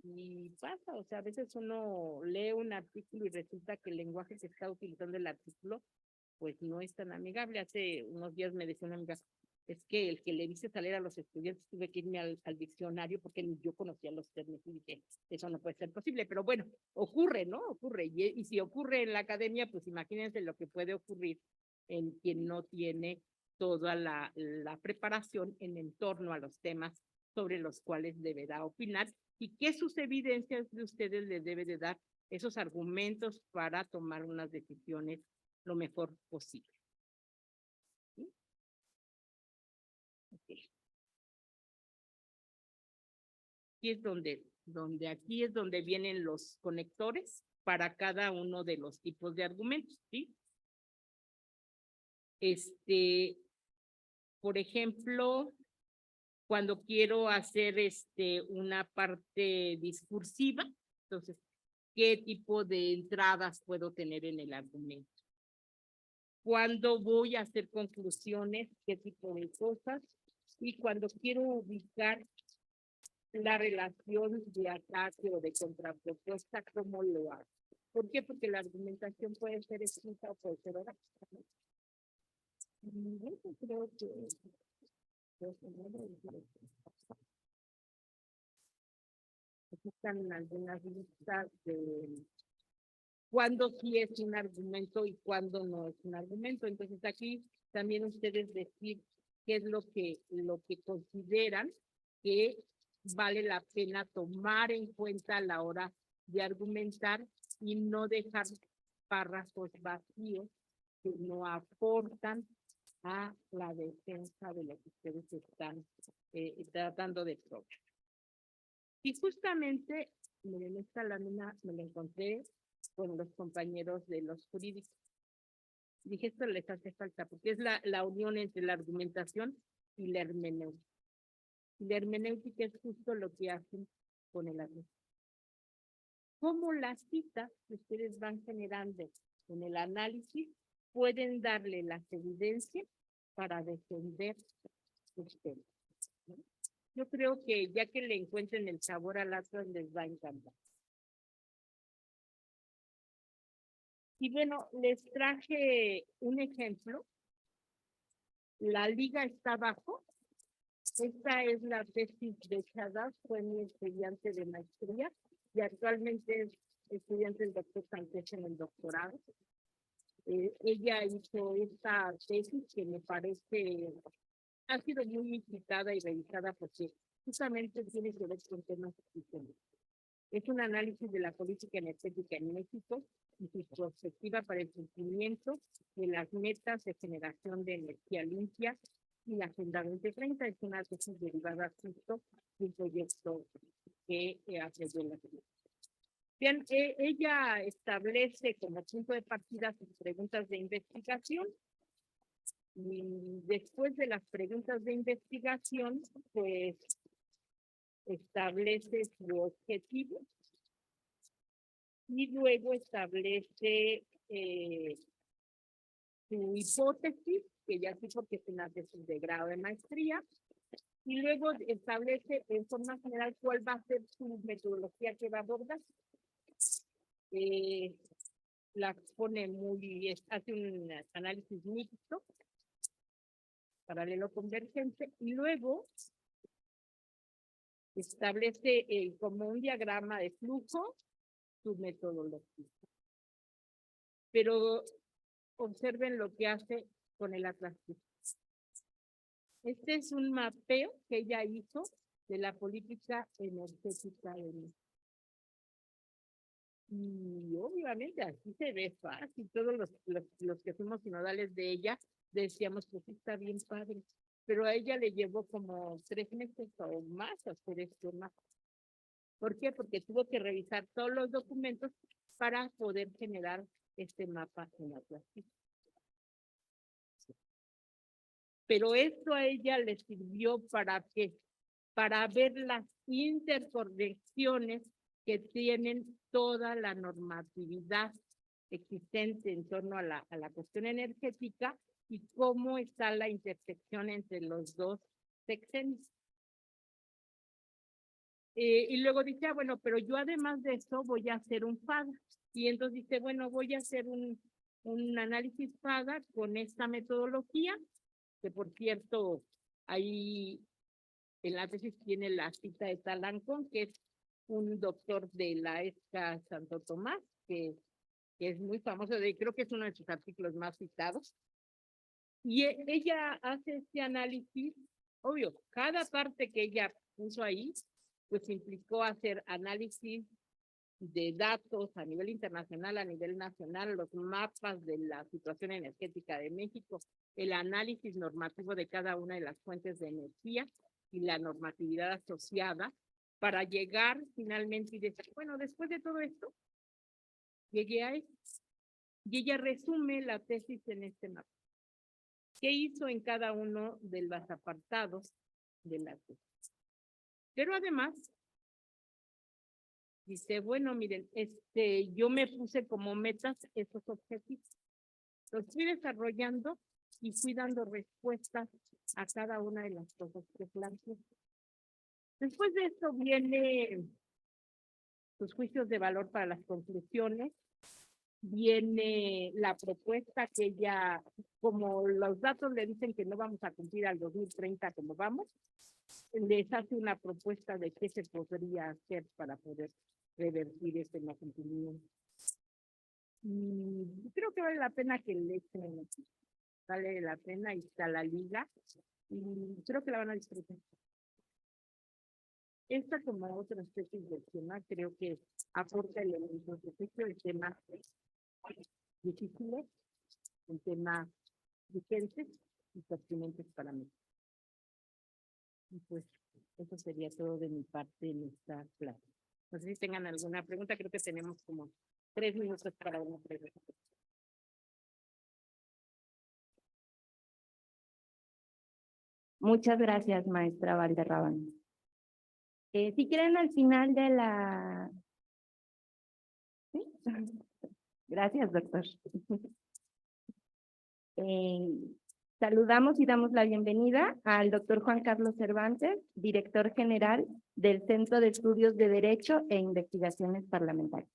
Speaker 2: Y pasa, o sea, a veces uno lee un artículo y resulta que el lenguaje que está utilizando el artículo, pues no es tan amigable. Hace unos días me decía una amiga, es que el que le dice salir a los estudiantes, tuve que irme al diccionario porque yo conocía los términos y dije, eso no puede ser posible, pero bueno, ocurre, ¿no? Ocurre, y si ocurre en la academia, pues imagínense lo que puede ocurrir en quien no tiene toda la preparación en torno a los temas sobre los cuales deberá opinar y que sus evidencias de ustedes le debe de dar esos argumentos para tomar unas decisiones lo mejor posible. ¿Sí? Okay. Aquí es aquí es donde vienen los conectores para cada uno de los tipos de argumentos, ¿sí? Por ejemplo, cuando quiero hacer una parte discursiva, entonces, ¿qué tipo de entradas puedo tener en el argumento? Cuando voy a hacer conclusiones, ¿qué tipo de cosas? Y cuando quiero ubicar la relación de ataque o de contrapropuesta, ¿cómo lo hago? ¿Por qué? Porque la argumentación puede ser escrita o puede ser oral. Creo que están algunas listas de cuándo sí es un argumento y cuándo no es un argumento. Entonces aquí también ustedes decir qué es lo que consideran que vale la pena tomar en cuenta a la hora de argumentar y no dejar párrafos vacíos que no aportan a la defensa de lo que ustedes están tratando de probar. Y justamente, miren, esta lámina me la encontré con los compañeros de los jurídicos. Dije, esto les hace falta, porque es la unión entre la argumentación y la hermenéutica. Y la hermenéutica es justo lo que hacen con el argumento. Cómo las citas que ustedes van generando en el análisis pueden darle las evidencias para defender ustedes. Yo creo que ya que le encuentren el sabor al Atlas, les va a encantar. Y bueno, les traje un ejemplo. La liga está abajo. Esta es la tesis de Chadas, fue mi estudiante de maestría y actualmente es estudiante del doctor Sánchez en el doctorado. Ella hizo esta tesis que me parece ha sido muy citada y revisada porque justamente tiene que ver con temas existentes. Es un análisis de la política energética en México y su perspectiva para el cumplimiento de las metas de generación de energía limpia y la Agenda 2030. Es una tesis derivada justo de un proyecto que hace de la ciudad. Bien, ella establece como punto de partida sus preguntas de investigación. Y después de las preguntas de investigación, pues establece su objetivo y luego establece su hipótesis, que ya sí porque es una tesis de grado de maestría, y luego establece en forma general cuál va a ser su metodología que va a abordar. La pone muy, hace un análisis mixto, paralelo convergente, y luego establece como un diagrama de flujo su metodología. Pero observen lo que hace con el atlas. Este es un mapeo que ella hizo de la política energética de México. Y obviamente así se ve fácil. Todos los que fuimos sinodales de ella decíamos, pues está bien padre. Pero a ella le llevó como 3 meses o más hacer este mapa. ¿Por qué? Porque tuvo que revisar todos los documentos para poder generar este mapa en Atlas. Pero esto a ella le sirvió para qué? Para ver las interconexiones que tienen toda la normatividad existente en torno a la cuestión energética y cómo está la intersección entre los dos sexenios. Y luego dice, bueno, pero yo además de eso voy a hacer un FADA. Y entonces dice, bueno, voy a hacer un análisis FADA con esta metodología, que por cierto, ahí en la tesis tiene la cita de Talancón, que es un doctor de la ESCA Santo Tomás, que es muy famoso, creo que es uno de sus artículos más citados. Y ella hace este análisis, obvio, cada parte que ella puso ahí, pues implicó hacer análisis de datos a nivel internacional, a nivel nacional, los mapas de la situación energética de México, el análisis normativo de cada una de las fuentes de energía y la normatividad asociada para llegar finalmente y decir, bueno, después de todo esto, llegué a esto. Y ella resume la tesis en este mapa. ¿Qué hizo en cada uno de los apartados de la tesis? Pero además, dice, bueno, miren, yo me puse como metas esos objetivos. Los fui desarrollando y fui dando respuestas a cada una de las cosas que planteé. Después de esto viene los juicios de valor para las conclusiones, viene la propuesta que ella, como los datos le dicen que no vamos a cumplir al 2030 como vamos, les hace una propuesta de qué se podría hacer para poder revertir este no cumplimiento. Y creo que vale la pena que le echen, vale la pena, y está la liga, y creo que la van a disfrutar. Esta, como otras tesis del tema, creo que aporta elementos de texto de temas difíciles, en temas vigentes y pertinentes para mí. Y pues eso sería todo de mi parte en esta clase. No sé si tengan alguna pregunta, creo que tenemos como 3 minutos para una pregunta.
Speaker 1: Muchas gracias, maestra Valderrábano. Si quieren al final de la... ¿Sí? Gracias, doctor. Saludamos y damos la bienvenida al doctor Juan Carlos Cervantes, director general del Centro de Estudios de Derecho e Investigaciones Parlamentarias.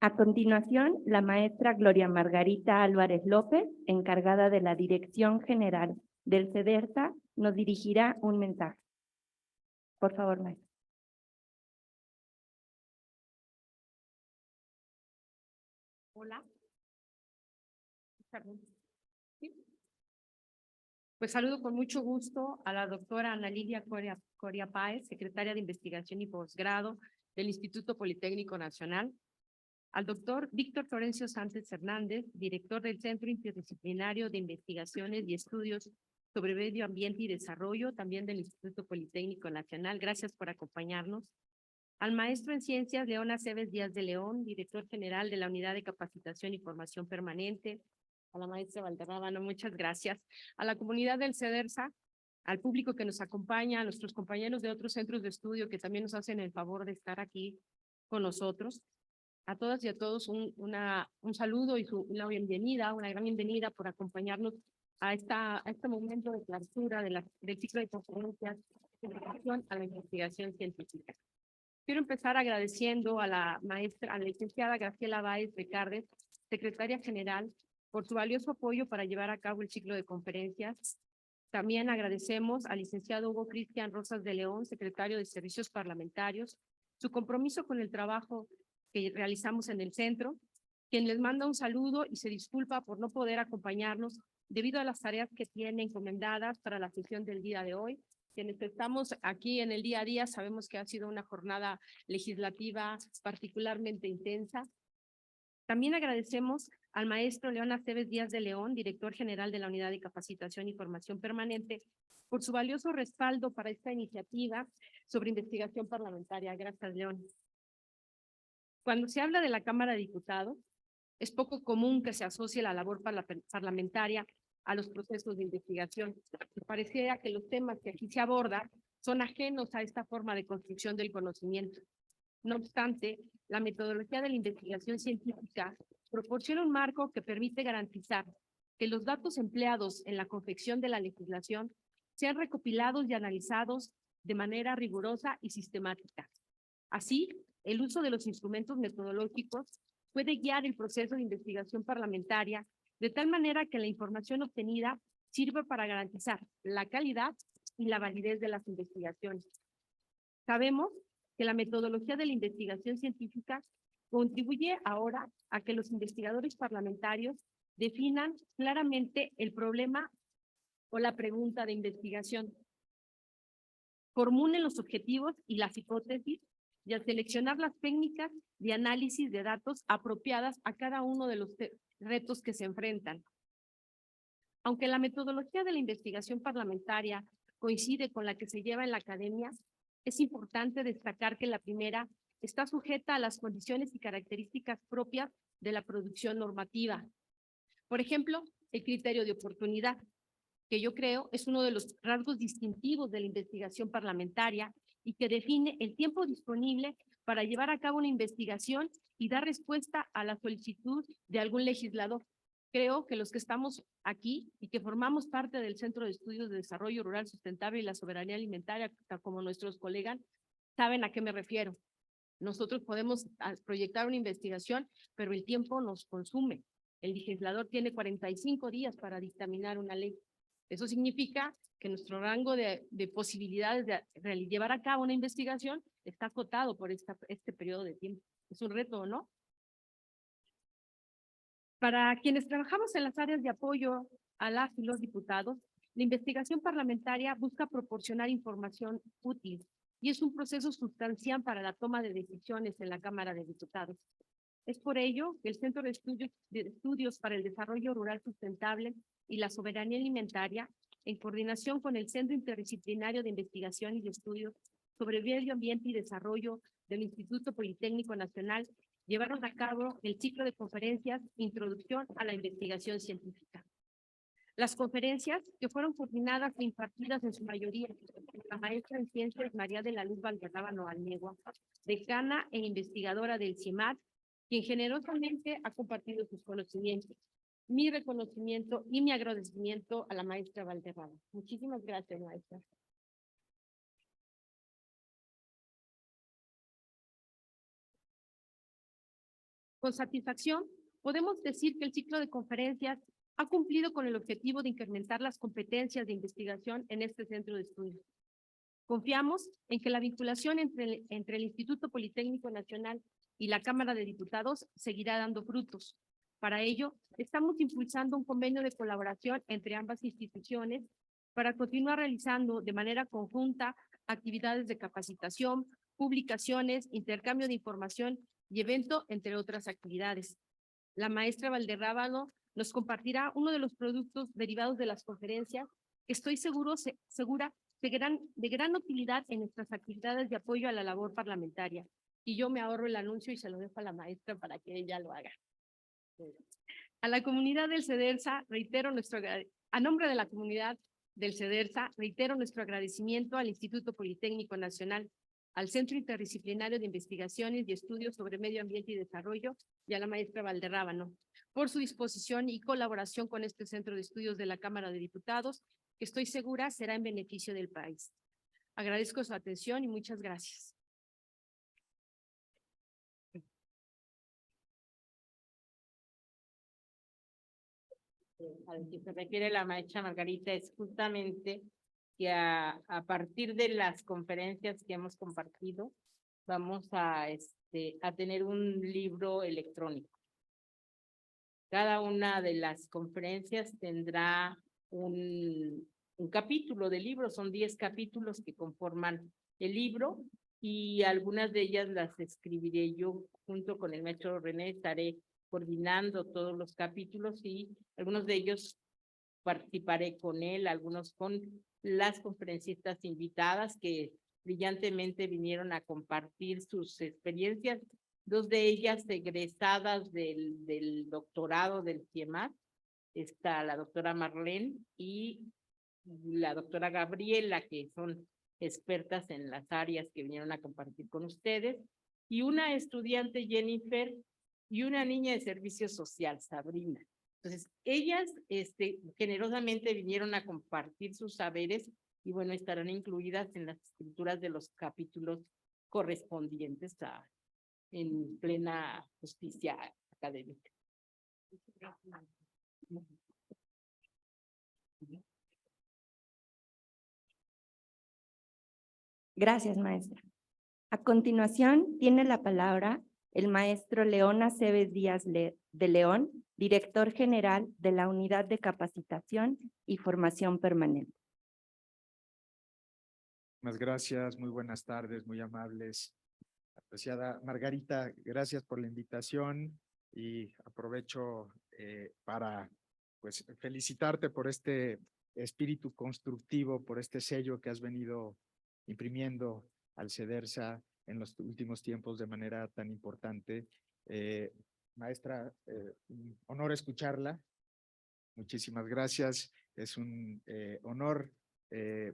Speaker 1: A continuación, la maestra Gloria Margarita Álvarez López, encargada de la Dirección General del CEDERSA, nos dirigirá un mensaje. Por favor, maestra.
Speaker 3: Hola. ¿Sí? Pues saludo con mucho gusto a la doctora Ana Lilia Coria Páez, secretaria de Investigación y Posgrado del Instituto Politécnico Nacional, al doctor Víctor Florencio Sánchez Hernández, director del Centro Interdisciplinario de Investigaciones y Estudios sobre Medio Ambiente y Desarrollo, también del Instituto Politécnico Nacional. Gracias por acompañarnos. Al maestro en Ciencias León Aceves Díaz de León, director general de la Unidad de Capacitación y Formación Permanente, a la maestra Valderrábano, muchas gracias. A la comunidad del CEDERSA, al público que nos acompaña, a nuestros compañeros de otros centros de estudio que también nos hacen el favor de estar aquí con nosotros. A todas y a todos un saludo y una bienvenida, una gran bienvenida por acompañarnos a este momento de clausura del ciclo de conferencias en relación a la investigación científica. Quiero empezar agradeciendo a la licenciada Graciela Báez Becardes, secretaria general, por su valioso apoyo para llevar a cabo el ciclo de conferencias. También agradecemos al licenciado Hugo Cristian Rosas de León, secretario de Servicios Parlamentarios, su compromiso con el trabajo que realizamos en el centro, quien les manda un saludo y se disculpa por no poder acompañarnos debido a las tareas que tiene encomendadas para la sesión del día de hoy. Quienes estamos aquí en el día a día sabemos que ha sido una jornada legislativa particularmente intensa. También agradecemos al maestro León Aceves Díaz de León, director general de la Unidad de Capacitación y Formación Permanente, por su valioso respaldo para esta iniciativa sobre investigación parlamentaria. Gracias, León. Cuando se habla de la Cámara de Diputados, es poco común que se asocie la labor parlamentaria a los procesos de investigación. Pareciera que los temas que aquí se abordan son ajenos a esta forma de construcción del conocimiento. No obstante, la metodología de la investigación científica proporciona un marco que permite garantizar que los datos empleados en la confección de la legislación sean recopilados y analizados de manera rigurosa y sistemática. Así, el uso de los instrumentos metodológicos puede guiar el proceso de investigación parlamentaria de tal manera que la información obtenida sirva para garantizar la calidad y la validez de las investigaciones. Sabemos que la metodología de la investigación científica contribuye ahora a que los investigadores parlamentarios definan claramente el problema o la pregunta de investigación, formulen los objetivos y las hipótesis y al seleccionar las técnicas de análisis de datos apropiadas a cada uno de los retos que se enfrentan. Aunque la metodología de la investigación parlamentaria coincide con la que se lleva en la academia, es importante destacar que la primera está sujeta a las condiciones y características propias de la producción normativa. Por ejemplo, el criterio de oportunidad, que yo creo es uno de los rasgos distintivos de la investigación parlamentaria y que define el tiempo disponible para llevar a cabo una investigación y dar respuesta a la solicitud de algún legislador. Creo que los que estamos aquí y que formamos parte del Centro de Estudios de Desarrollo Rural Sustentable y la Soberanía Alimentaria, como nuestros colegas, saben a qué me refiero. Nosotros podemos proyectar una investigación, pero el tiempo nos consume. El legislador tiene 45 días para dictaminar una ley. Eso significa que nuestro rango de posibilidades de llevar a cabo una investigación está acotado por este periodo de tiempo. Es un reto, ¿no? Para quienes trabajamos en las áreas de apoyo a las y los diputados, la investigación parlamentaria busca proporcionar información útil y es un proceso sustancial para la toma de decisiones en la Cámara de Diputados. Es por ello que el Centro de Estudios para el Desarrollo Rural Sustentable y la Soberanía Alimentaria, en coordinación con el Centro Interdisciplinario de Investigación y de Estudios sobre Medio Ambiente y Desarrollo del Instituto Politécnico Nacional, llevaron a cabo el ciclo de conferencias Introducción a la Investigación Científica. Las conferencias, que fueron coordinadas e impartidas en su mayoría por la maestra en Ciencias María de la Luz Valderrábano Almegua, decana e investigadora del CIEMAT, quien generosamente ha compartido sus conocimientos. Mi reconocimiento y mi agradecimiento a la maestra Valderrábano. Muchísimas gracias, maestra. Con satisfacción, podemos decir que el ciclo de conferencias ha cumplido con el objetivo de incrementar las competencias de investigación en este centro de estudios. Confiamos en que la vinculación entre el Instituto Politécnico Nacional y la Cámara de Diputados seguirá dando frutos. Para ello, estamos impulsando un convenio de colaboración entre ambas instituciones para continuar realizando de manera conjunta actividades de capacitación, publicaciones, intercambio de información y evento, entre otras actividades. La maestra Valderrábano nos compartirá uno de los productos derivados de las conferencias que estoy segura de gran utilidad en nuestras actividades de apoyo a la labor parlamentaria. Y yo me ahorro el anuncio y se lo dejo a la maestra para que ella lo haga. A la comunidad del CEDERSA, a nombre de la comunidad del CEDERSA, reitero nuestro agradecimiento al Instituto Politécnico Nacional, al Centro Interdisciplinario de Investigaciones y Estudios sobre Medio Ambiente y Desarrollo y a la maestra Valderrábano por su disposición y colaboración con este Centro de Estudios de la Cámara de Diputados, que estoy segura será en beneficio del país. Agradezco su atención y muchas gracias.
Speaker 2: A lo que se refiere la maestra Margarita es justamente que a partir de las conferencias que hemos compartido, vamos a tener un libro electrónico. Cada una de las conferencias tendrá un capítulo del libro, son 10 capítulos que conforman el libro y algunas de ellas las escribiré yo junto con el maestro René, estaré coordinando todos los capítulos y algunos de ellos participaré con él, algunos con las conferencistas invitadas que brillantemente vinieron a compartir sus experiencias, dos de ellas egresadas del doctorado del CIEMAT, está la doctora Marlene y la doctora Gabriela, que son expertas en las áreas que vinieron a compartir con ustedes, y una estudiante, Jennifer, y una niña de servicio social, Sabrina. Entonces, ellas generosamente vinieron a compartir sus saberes y bueno, estarán incluidas en las escrituras de los capítulos correspondientes en plena justicia académica.
Speaker 1: Gracias, maestra. A continuación, tiene la palabra el maestro León Aceves Díaz de León, director general de la Unidad de Capacitación y Formación Permanente.
Speaker 4: Muchas gracias, muy buenas tardes, muy amables. Apreciada Margarita, gracias por la invitación y aprovecho para pues felicitarte por este espíritu constructivo, por este sello que has venido imprimiendo al CEDERSA en los últimos tiempos de manera tan importante. Maestra, un honor escucharla. Muchísimas gracias. Es un honor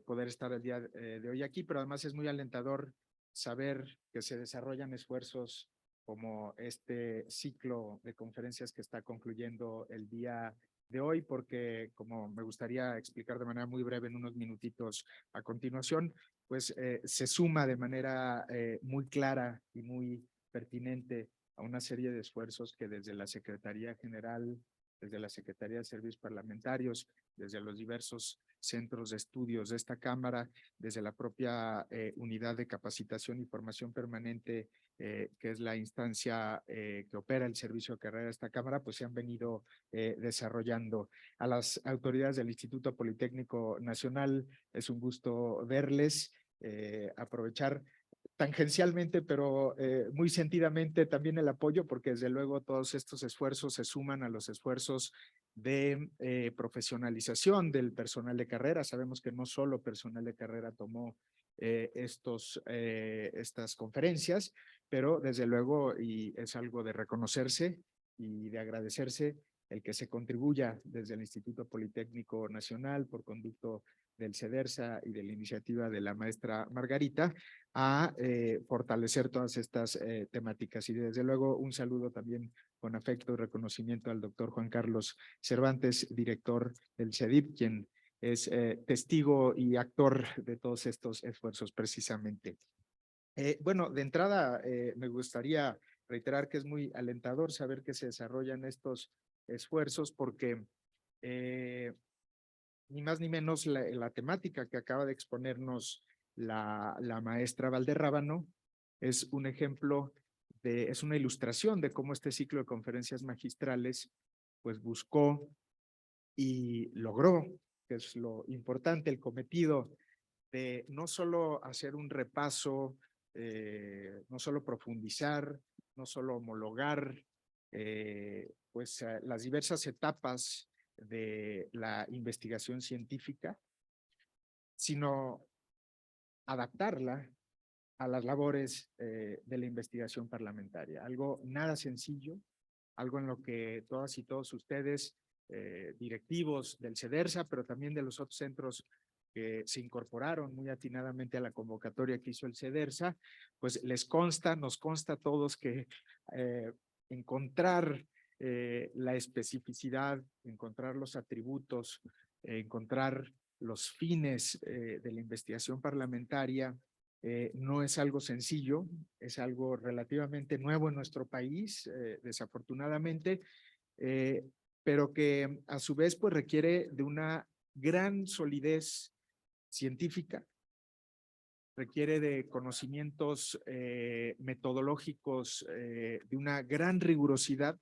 Speaker 4: poder estar el día de hoy aquí, pero además es muy alentador saber que se desarrollan esfuerzos como este ciclo de conferencias que está concluyendo el día de hoy, porque como me gustaría explicar de manera muy breve en unos minutitos a continuación, pues se suma de manera muy clara y muy pertinente a una serie de esfuerzos que desde la Secretaría General, desde la Secretaría de Servicios Parlamentarios, desde los diversos centros de estudios de esta Cámara, desde la propia Unidad de Capacitación y Formación Permanente, que es la instancia que opera el servicio de carrera de esta Cámara, pues se han venido desarrollando. A las autoridades del Instituto Politécnico Nacional, es un gusto verles, aprovechar tangencialmente, pero muy sentidamente también el apoyo, porque desde luego todos estos esfuerzos se suman a los esfuerzos de profesionalización del personal de carrera. Sabemos que no solo personal de carrera tomó estas conferencias, pero desde luego, y es algo de reconocerse y de agradecerse, el que se contribuya desde el Instituto Politécnico Nacional por conducto del CEDERSA y de la iniciativa de la maestra Margarita a fortalecer todas estas temáticas. Y desde luego un saludo también con afecto y reconocimiento al doctor Juan Carlos Cervantes, director del CEDIP, quien es testigo y actor de todos estos esfuerzos precisamente. Bueno, de entrada me gustaría reiterar que es muy alentador saber que se desarrollan estos esfuerzos porque ni más ni menos la temática que acaba de exponernos la maestra Valderrábano es un ejemplo es una ilustración de cómo este ciclo de conferencias magistrales pues buscó y logró, que es lo importante, el cometido de no solo hacer un repaso, no solo profundizar, no solo homologar las diversas etapas de la investigación científica, sino adaptarla a las labores de la investigación parlamentaria. Algo nada sencillo, algo en lo que todas y todos ustedes, directivos del CEDERSA, pero también de los otros centros que se incorporaron muy atinadamente a la convocatoria que hizo el CEDERSA, pues les consta, nos consta a todos que encontrar la especificidad, encontrar los atributos, encontrar los fines de la investigación parlamentaria, no es algo sencillo, es algo relativamente nuevo en nuestro país, desafortunadamente, pero que a su vez pues requiere de una gran solidez científica, requiere de conocimientos metodológicos de una gran rigurosidad,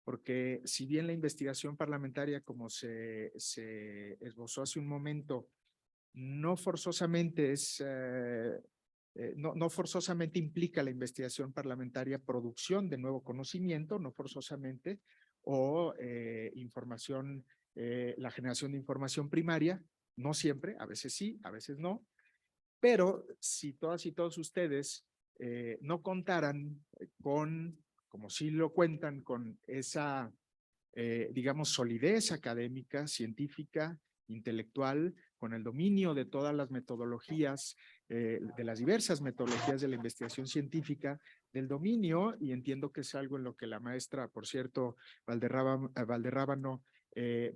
Speaker 4: porque si bien la investigación parlamentaria, como se esbozó hace un momento, no forzosamente no forzosamente implica la investigación parlamentaria producción de nuevo conocimiento, no forzosamente, o información, la generación de información primaria, no siempre, a veces sí, a veces no, pero si todas y todos ustedes no contaran con, como sí lo cuentan, con esa, digamos, solidez académica, científica, intelectual, con el dominio de todas las metodologías, de las diversas metodologías de la investigación científica, del dominio, y entiendo que es algo en lo que la maestra, por cierto, Valderrábano,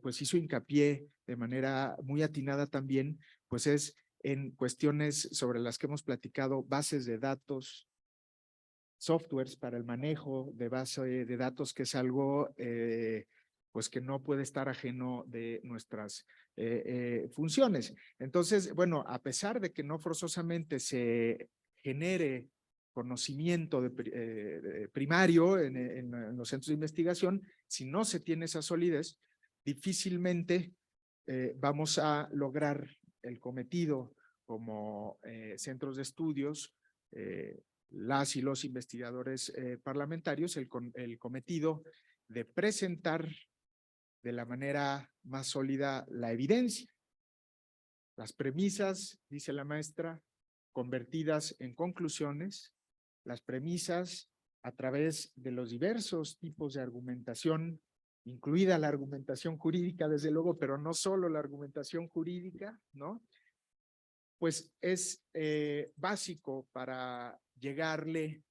Speaker 4: pues hizo hincapié de manera muy atinada también, pues es en cuestiones sobre las que hemos platicado, bases de datos, softwares para el manejo de base de datos, que es algo pues que no puede estar ajeno de nuestras funciones. Entonces, bueno, a pesar de que no forzosamente se genere conocimiento primario en los centros de investigación, si no se tiene esa solidez, difícilmente vamos a lograr el cometido como centros de estudios, las y los investigadores parlamentarios, el cometido de presentar de la manera más sólida la evidencia. Las premisas, dice la maestra, convertidas en conclusiones, las premisas a través de los diversos tipos de argumentación, incluida la argumentación jurídica, desde luego, pero no solo la argumentación jurídica, ¿no? Pues es básico para llegarle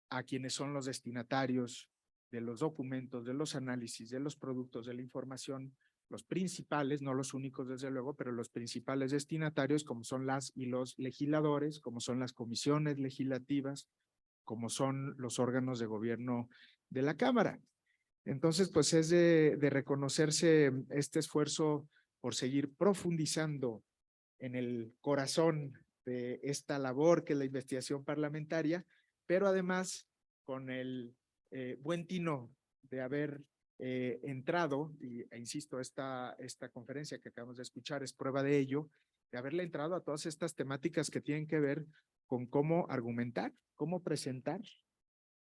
Speaker 4: a quienes son los destinatarios de los documentos, de los análisis, de los productos, de la información, los principales, no los únicos desde luego, pero los principales destinatarios, como son las y los legisladores, como son las comisiones legislativas, como son los órganos de gobierno de la Cámara. Entonces, pues es de reconocerse este esfuerzo por seguir profundizando en el corazón de esta labor que es la investigación parlamentaria, pero además con el buen tino de haber entrado, e insisto, esta conferencia que acabamos de escuchar es prueba de ello, de haberle entrado a todas estas temáticas que tienen que ver con cómo argumentar, cómo presentar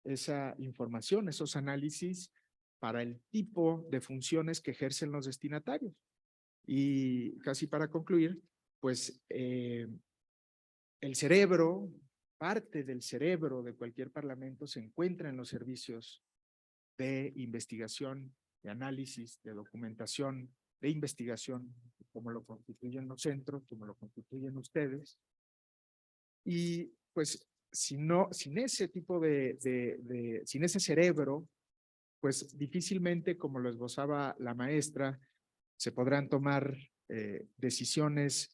Speaker 4: esa información, esos análisis para el tipo de funciones que ejercen los destinatarios. Y casi para concluir, pues el cerebro, parte del cerebro de cualquier parlamento se encuentra en los servicios de investigación, de análisis, de documentación, de investigación, como lo constituyen los centros, como lo constituyen ustedes. Y pues sin ese tipo sin ese cerebro, pues difícilmente, como lo esbozaba la maestra, se podrán tomar decisiones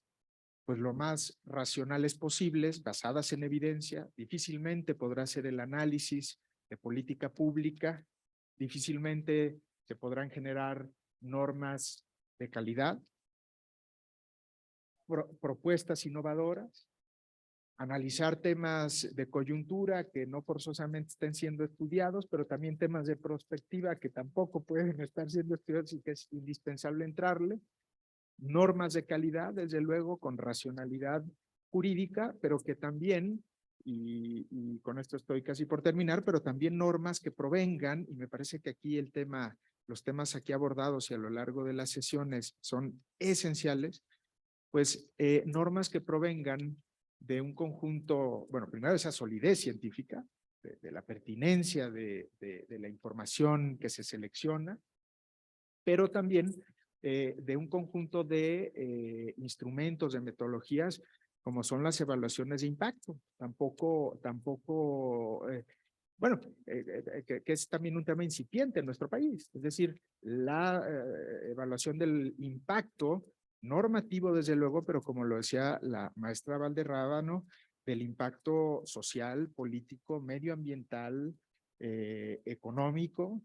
Speaker 4: pues lo más racionales posibles, basadas en evidencia. Difícilmente podrá ser el análisis de política pública, difícilmente se podrán generar normas de calidad, propuestas innovadoras, analizar temas de coyuntura que no forzosamente estén siendo estudiados, pero también temas de prospectiva que tampoco pueden estar siendo estudiados y que es indispensable entrarle, normas de calidad, desde luego, con racionalidad jurídica, pero que también, y con esto estoy casi por terminar, pero también normas que provengan, y me parece que aquí el tema, los temas aquí abordados y a lo largo de las sesiones son esenciales, pues normas que provengan de un conjunto, bueno, primero esa solidez científica, de la pertinencia de la información que se selecciona, pero también de un conjunto de instrumentos, de metodologías, como son las evaluaciones de impacto. Bueno, que es también un tema incipiente en nuestro país. Es decir, la evaluación del impacto normativo, desde luego, pero como lo decía la maestra Valderrábano, del impacto social, político, medioambiental, económico,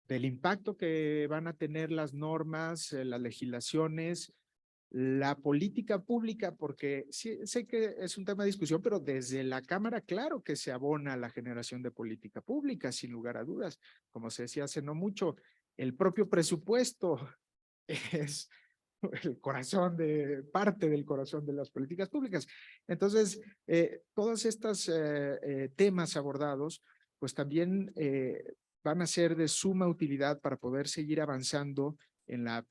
Speaker 4: del impacto que van a tener las normas, las legislaciones, la política pública, porque sí, sé que es un tema de discusión, pero desde la Cámara, claro que se abona a la generación de política pública, sin lugar a dudas. Como se decía hace no mucho, el propio presupuesto es el corazón parte del corazón de las políticas públicas. Entonces, todos estos temas abordados, pues también van a ser de suma utilidad para poder seguir avanzando en la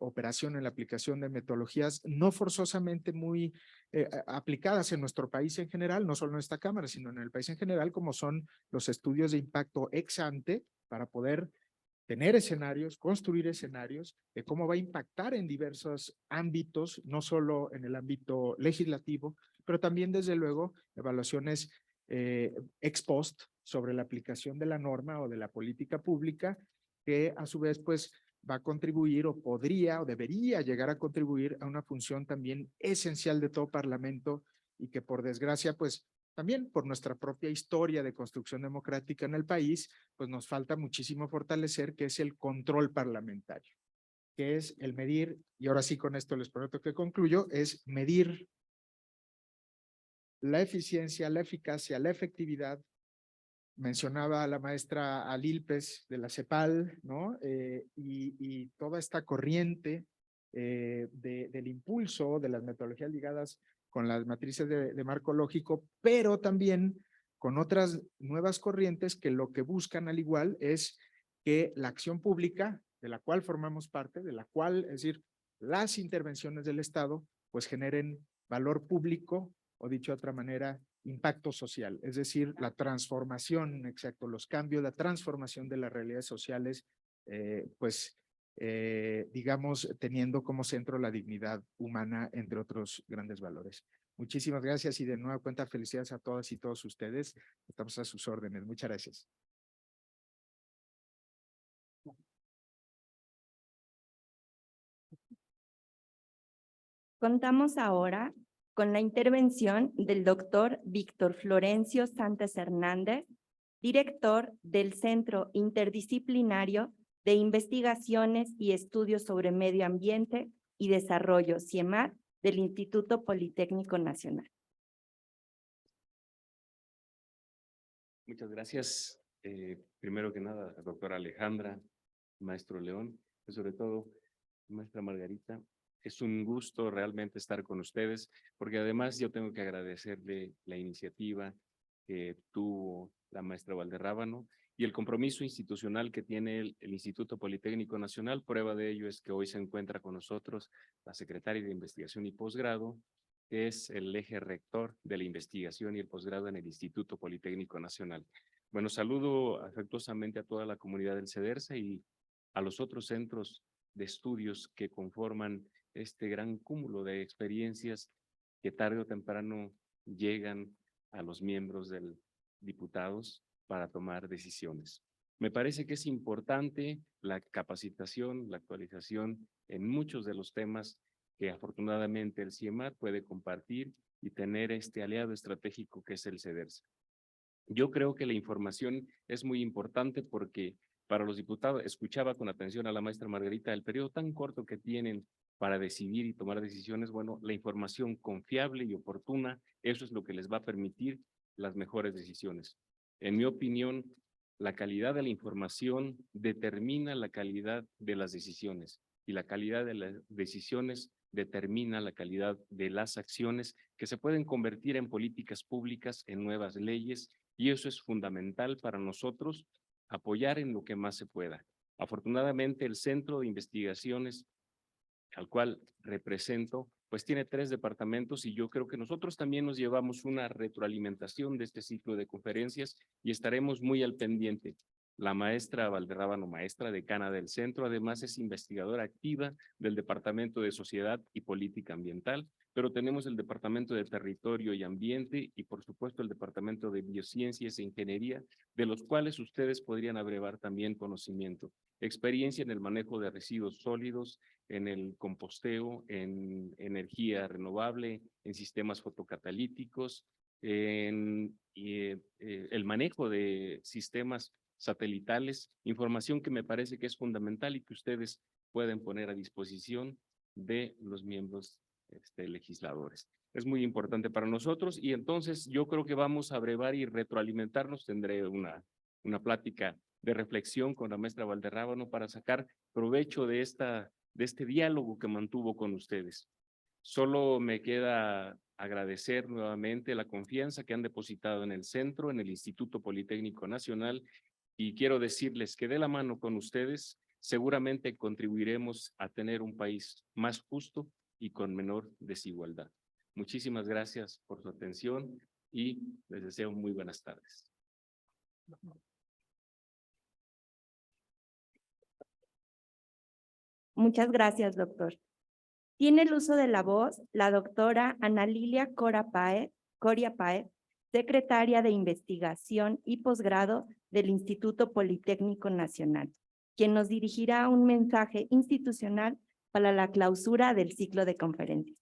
Speaker 4: operación, en la aplicación de metodologías no forzosamente muy aplicadas en nuestro país en general, no solo en esta Cámara, sino en el país en general, como son los estudios de impacto ex ante, para poder tener escenarios, construir escenarios de cómo va a impactar en diversos ámbitos, no solo en el ámbito legislativo, pero también, desde luego, evaluaciones ex post sobre la aplicación de la norma o de la política pública, que a su vez, pues, va a contribuir o podría o debería llegar a contribuir a una función también esencial de todo parlamento y que, por desgracia, pues, también por nuestra propia historia de construcción democrática en el país, pues nos falta muchísimo fortalecer, que es el control parlamentario, que es el medir, y ahora sí con esto les prometo que concluyo, es medir la eficiencia, la eficacia, la efectividad. Mencionaba a la maestra Alilpes de la CEPAL, ¿no? Y toda esta corriente del impulso de las metodologías ligadas con las matrices de marco lógico, pero también con otras nuevas corrientes que lo que buscan al igual es que la acción pública, de la cual formamos parte, de la cual, es decir, las intervenciones del Estado, pues generen valor público, o dicho de otra manera, impacto social, es decir, la transformación, exacto, los cambios, la transformación de las realidades sociales, digamos, teniendo como centro la dignidad humana, entre otros grandes valores. Muchísimas gracias y de nueva cuenta felicidades a todas y todos ustedes. Estamos a sus órdenes. Muchas gracias.
Speaker 1: Contamos ahora con la intervención del doctor Víctor Florencio Santos Hernández, director del Centro Interdisciplinario de Investigaciones y Estudios sobre Medio Ambiente y Desarrollo, CIEMAT, del Instituto Politécnico Nacional.
Speaker 5: Muchas gracias. Primero que nada, doctora Alejandra, maestro León, y sobre todo, maestra Margarita. Es un gusto realmente estar con ustedes, porque además yo tengo que agradecerle la iniciativa que tuvo la maestra Valderrábano y el compromiso institucional que tiene el Instituto Politécnico Nacional. Prueba de ello es que hoy se encuentra con nosotros la secretaria de Investigación y Posgrado, que es el eje rector de la investigación y el posgrado en el Instituto Politécnico Nacional. Bueno, saludo afectuosamente a toda la comunidad del CEDERSA y a los otros centros de estudios que conforman este gran cúmulo de experiencias que tarde o temprano llegan a los miembros del diputados para tomar decisiones. Me parece que es importante la capacitación, la actualización en muchos de los temas que afortunadamente el CIEMAT puede compartir y tener este aliado estratégico que es el CEDERSA. Yo creo que la información es muy importante porque para los diputados, escuchaba con atención a la maestra Margarita, el periodo tan corto que tienen para decidir y tomar decisiones, bueno, la información confiable y oportuna, eso es lo que les va a permitir las mejores decisiones. En mi opinión, la calidad de la información determina la calidad de las decisiones y la calidad de las decisiones determina la calidad de las acciones que se pueden convertir en políticas públicas, en nuevas leyes, y eso es fundamental para nosotros apoyar en lo que más se pueda. Afortunadamente, el Centro de Investigaciones al cual represento, pues tiene 3 departamentos y yo creo que nosotros también nos llevamos una retroalimentación de este ciclo de conferencias y estaremos muy al pendiente. La maestra Valderrábano, maestra decana del centro, además es investigadora activa del Departamento de Sociedad y Política Ambiental, pero tenemos el Departamento de Territorio y Ambiente y por supuesto el Departamento de Biociencias e Ingeniería, de los cuales ustedes podrían abrevar también conocimiento, experiencia en el manejo de residuos sólidos, en el composteo, en energía renovable, en sistemas fotocatalíticos, en el manejo de sistemas satelitales, información que me parece que es fundamental y que ustedes pueden poner a disposición de los miembros legisladores. Es muy importante para nosotros y entonces yo creo que vamos a abrevar y retroalimentarnos. Tendré una plática de reflexión con la maestra Valderrábano para sacar provecho de este diálogo que mantuvo con ustedes. Solo me queda agradecer nuevamente la confianza que han depositado en el centro, en el Instituto Politécnico Nacional, y quiero decirles que de la mano con ustedes seguramente contribuiremos a tener un país más justo y con menor desigualdad. Muchísimas gracias por su atención y les deseo muy buenas tardes.
Speaker 1: Muchas gracias, doctor. Tiene el uso de la voz la doctora Ana Lilia Coria Páez, secretaria de Investigación y Posgrado del Instituto Politécnico Nacional, quien nos dirigirá un mensaje institucional para la clausura del ciclo de conferencias.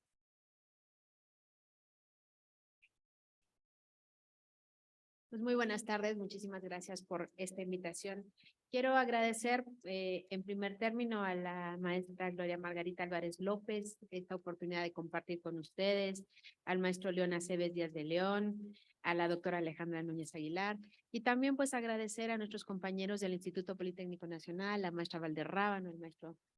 Speaker 3: Pues muy buenas tardes, muchísimas gracias por esta invitación. Quiero agradecer en primer término a la maestra Gloria Margarita Álvarez López esta oportunidad de compartir con ustedes, al maestro León Aceves Díaz de León, a la doctora Alejandra Núñez Aguilar y también pues agradecer a nuestros compañeros del Instituto Politécnico Nacional, la maestra Valderrábano,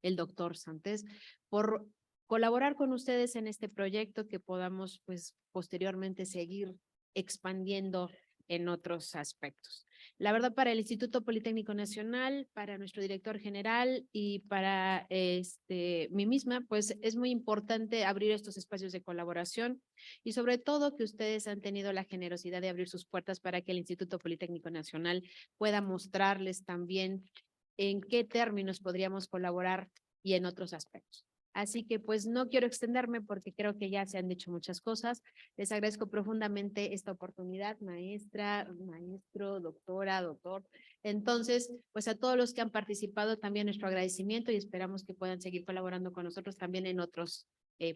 Speaker 3: el doctor Santés, por colaborar con ustedes en este proyecto que podamos pues posteriormente seguir expandiendo en otros aspectos. La verdad, para el Instituto Politécnico Nacional, para nuestro director general y para mí misma, pues es muy importante abrir estos espacios de colaboración y sobre todo que ustedes han tenido la generosidad de abrir sus puertas para que el Instituto Politécnico Nacional pueda mostrarles también en qué términos podríamos colaborar y en otros aspectos. Así que pues no quiero extenderme porque creo que ya se han dicho muchas cosas. Les agradezco profundamente esta oportunidad, maestra, maestro, doctora, doctor. Entonces, pues a todos los que han participado también nuestro agradecimiento y esperamos que puedan seguir colaborando con nosotros también en otros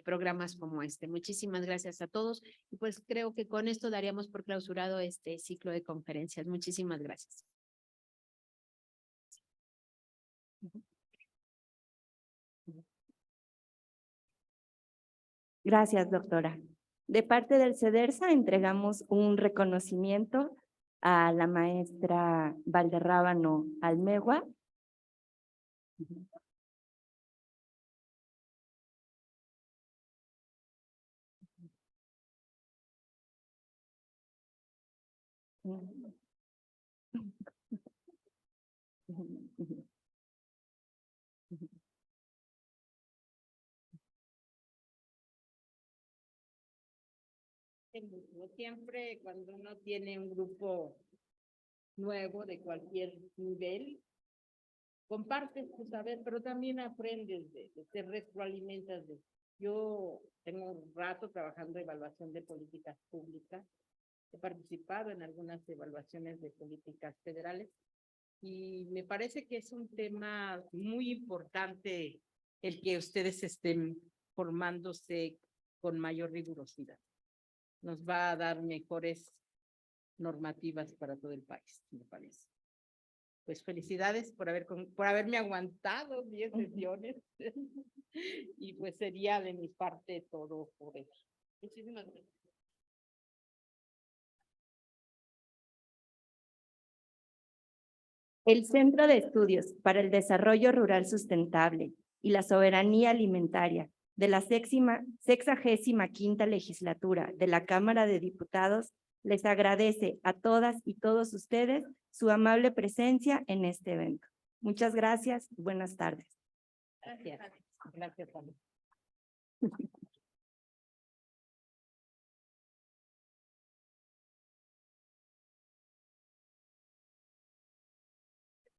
Speaker 3: programas como este. Muchísimas gracias a todos y pues creo que con esto daríamos por clausurado este ciclo de conferencias. Muchísimas gracias.
Speaker 1: Gracias, doctora. De parte del CEDERSA entregamos un reconocimiento a la maestra Valderrábano Almegua.
Speaker 2: Siempre cuando uno tiene un grupo nuevo de cualquier nivel, compartes tu saber, pero también aprendes te retroalimentas de. Yo tengo un rato trabajando en evaluación de políticas públicas, he participado en algunas evaluaciones de políticas federales y me parece que es un tema muy importante el que ustedes estén formándose con mayor rigurosidad. Nos va a dar mejores normativas para todo el país, me parece. Pues felicidades por haberme aguantado 10 sesiones. Y pues sería de mi parte todo por eso. Muchísimas gracias.
Speaker 1: El Centro de Estudios para el Desarrollo Rural Sustentable y la Soberanía Alimentaria de la 65ª legislatura de la Cámara de Diputados les agradece a todas y todos ustedes su amable presencia en este evento. Muchas gracias y buenas tardes.
Speaker 2: Gracias. Gracias, Ana.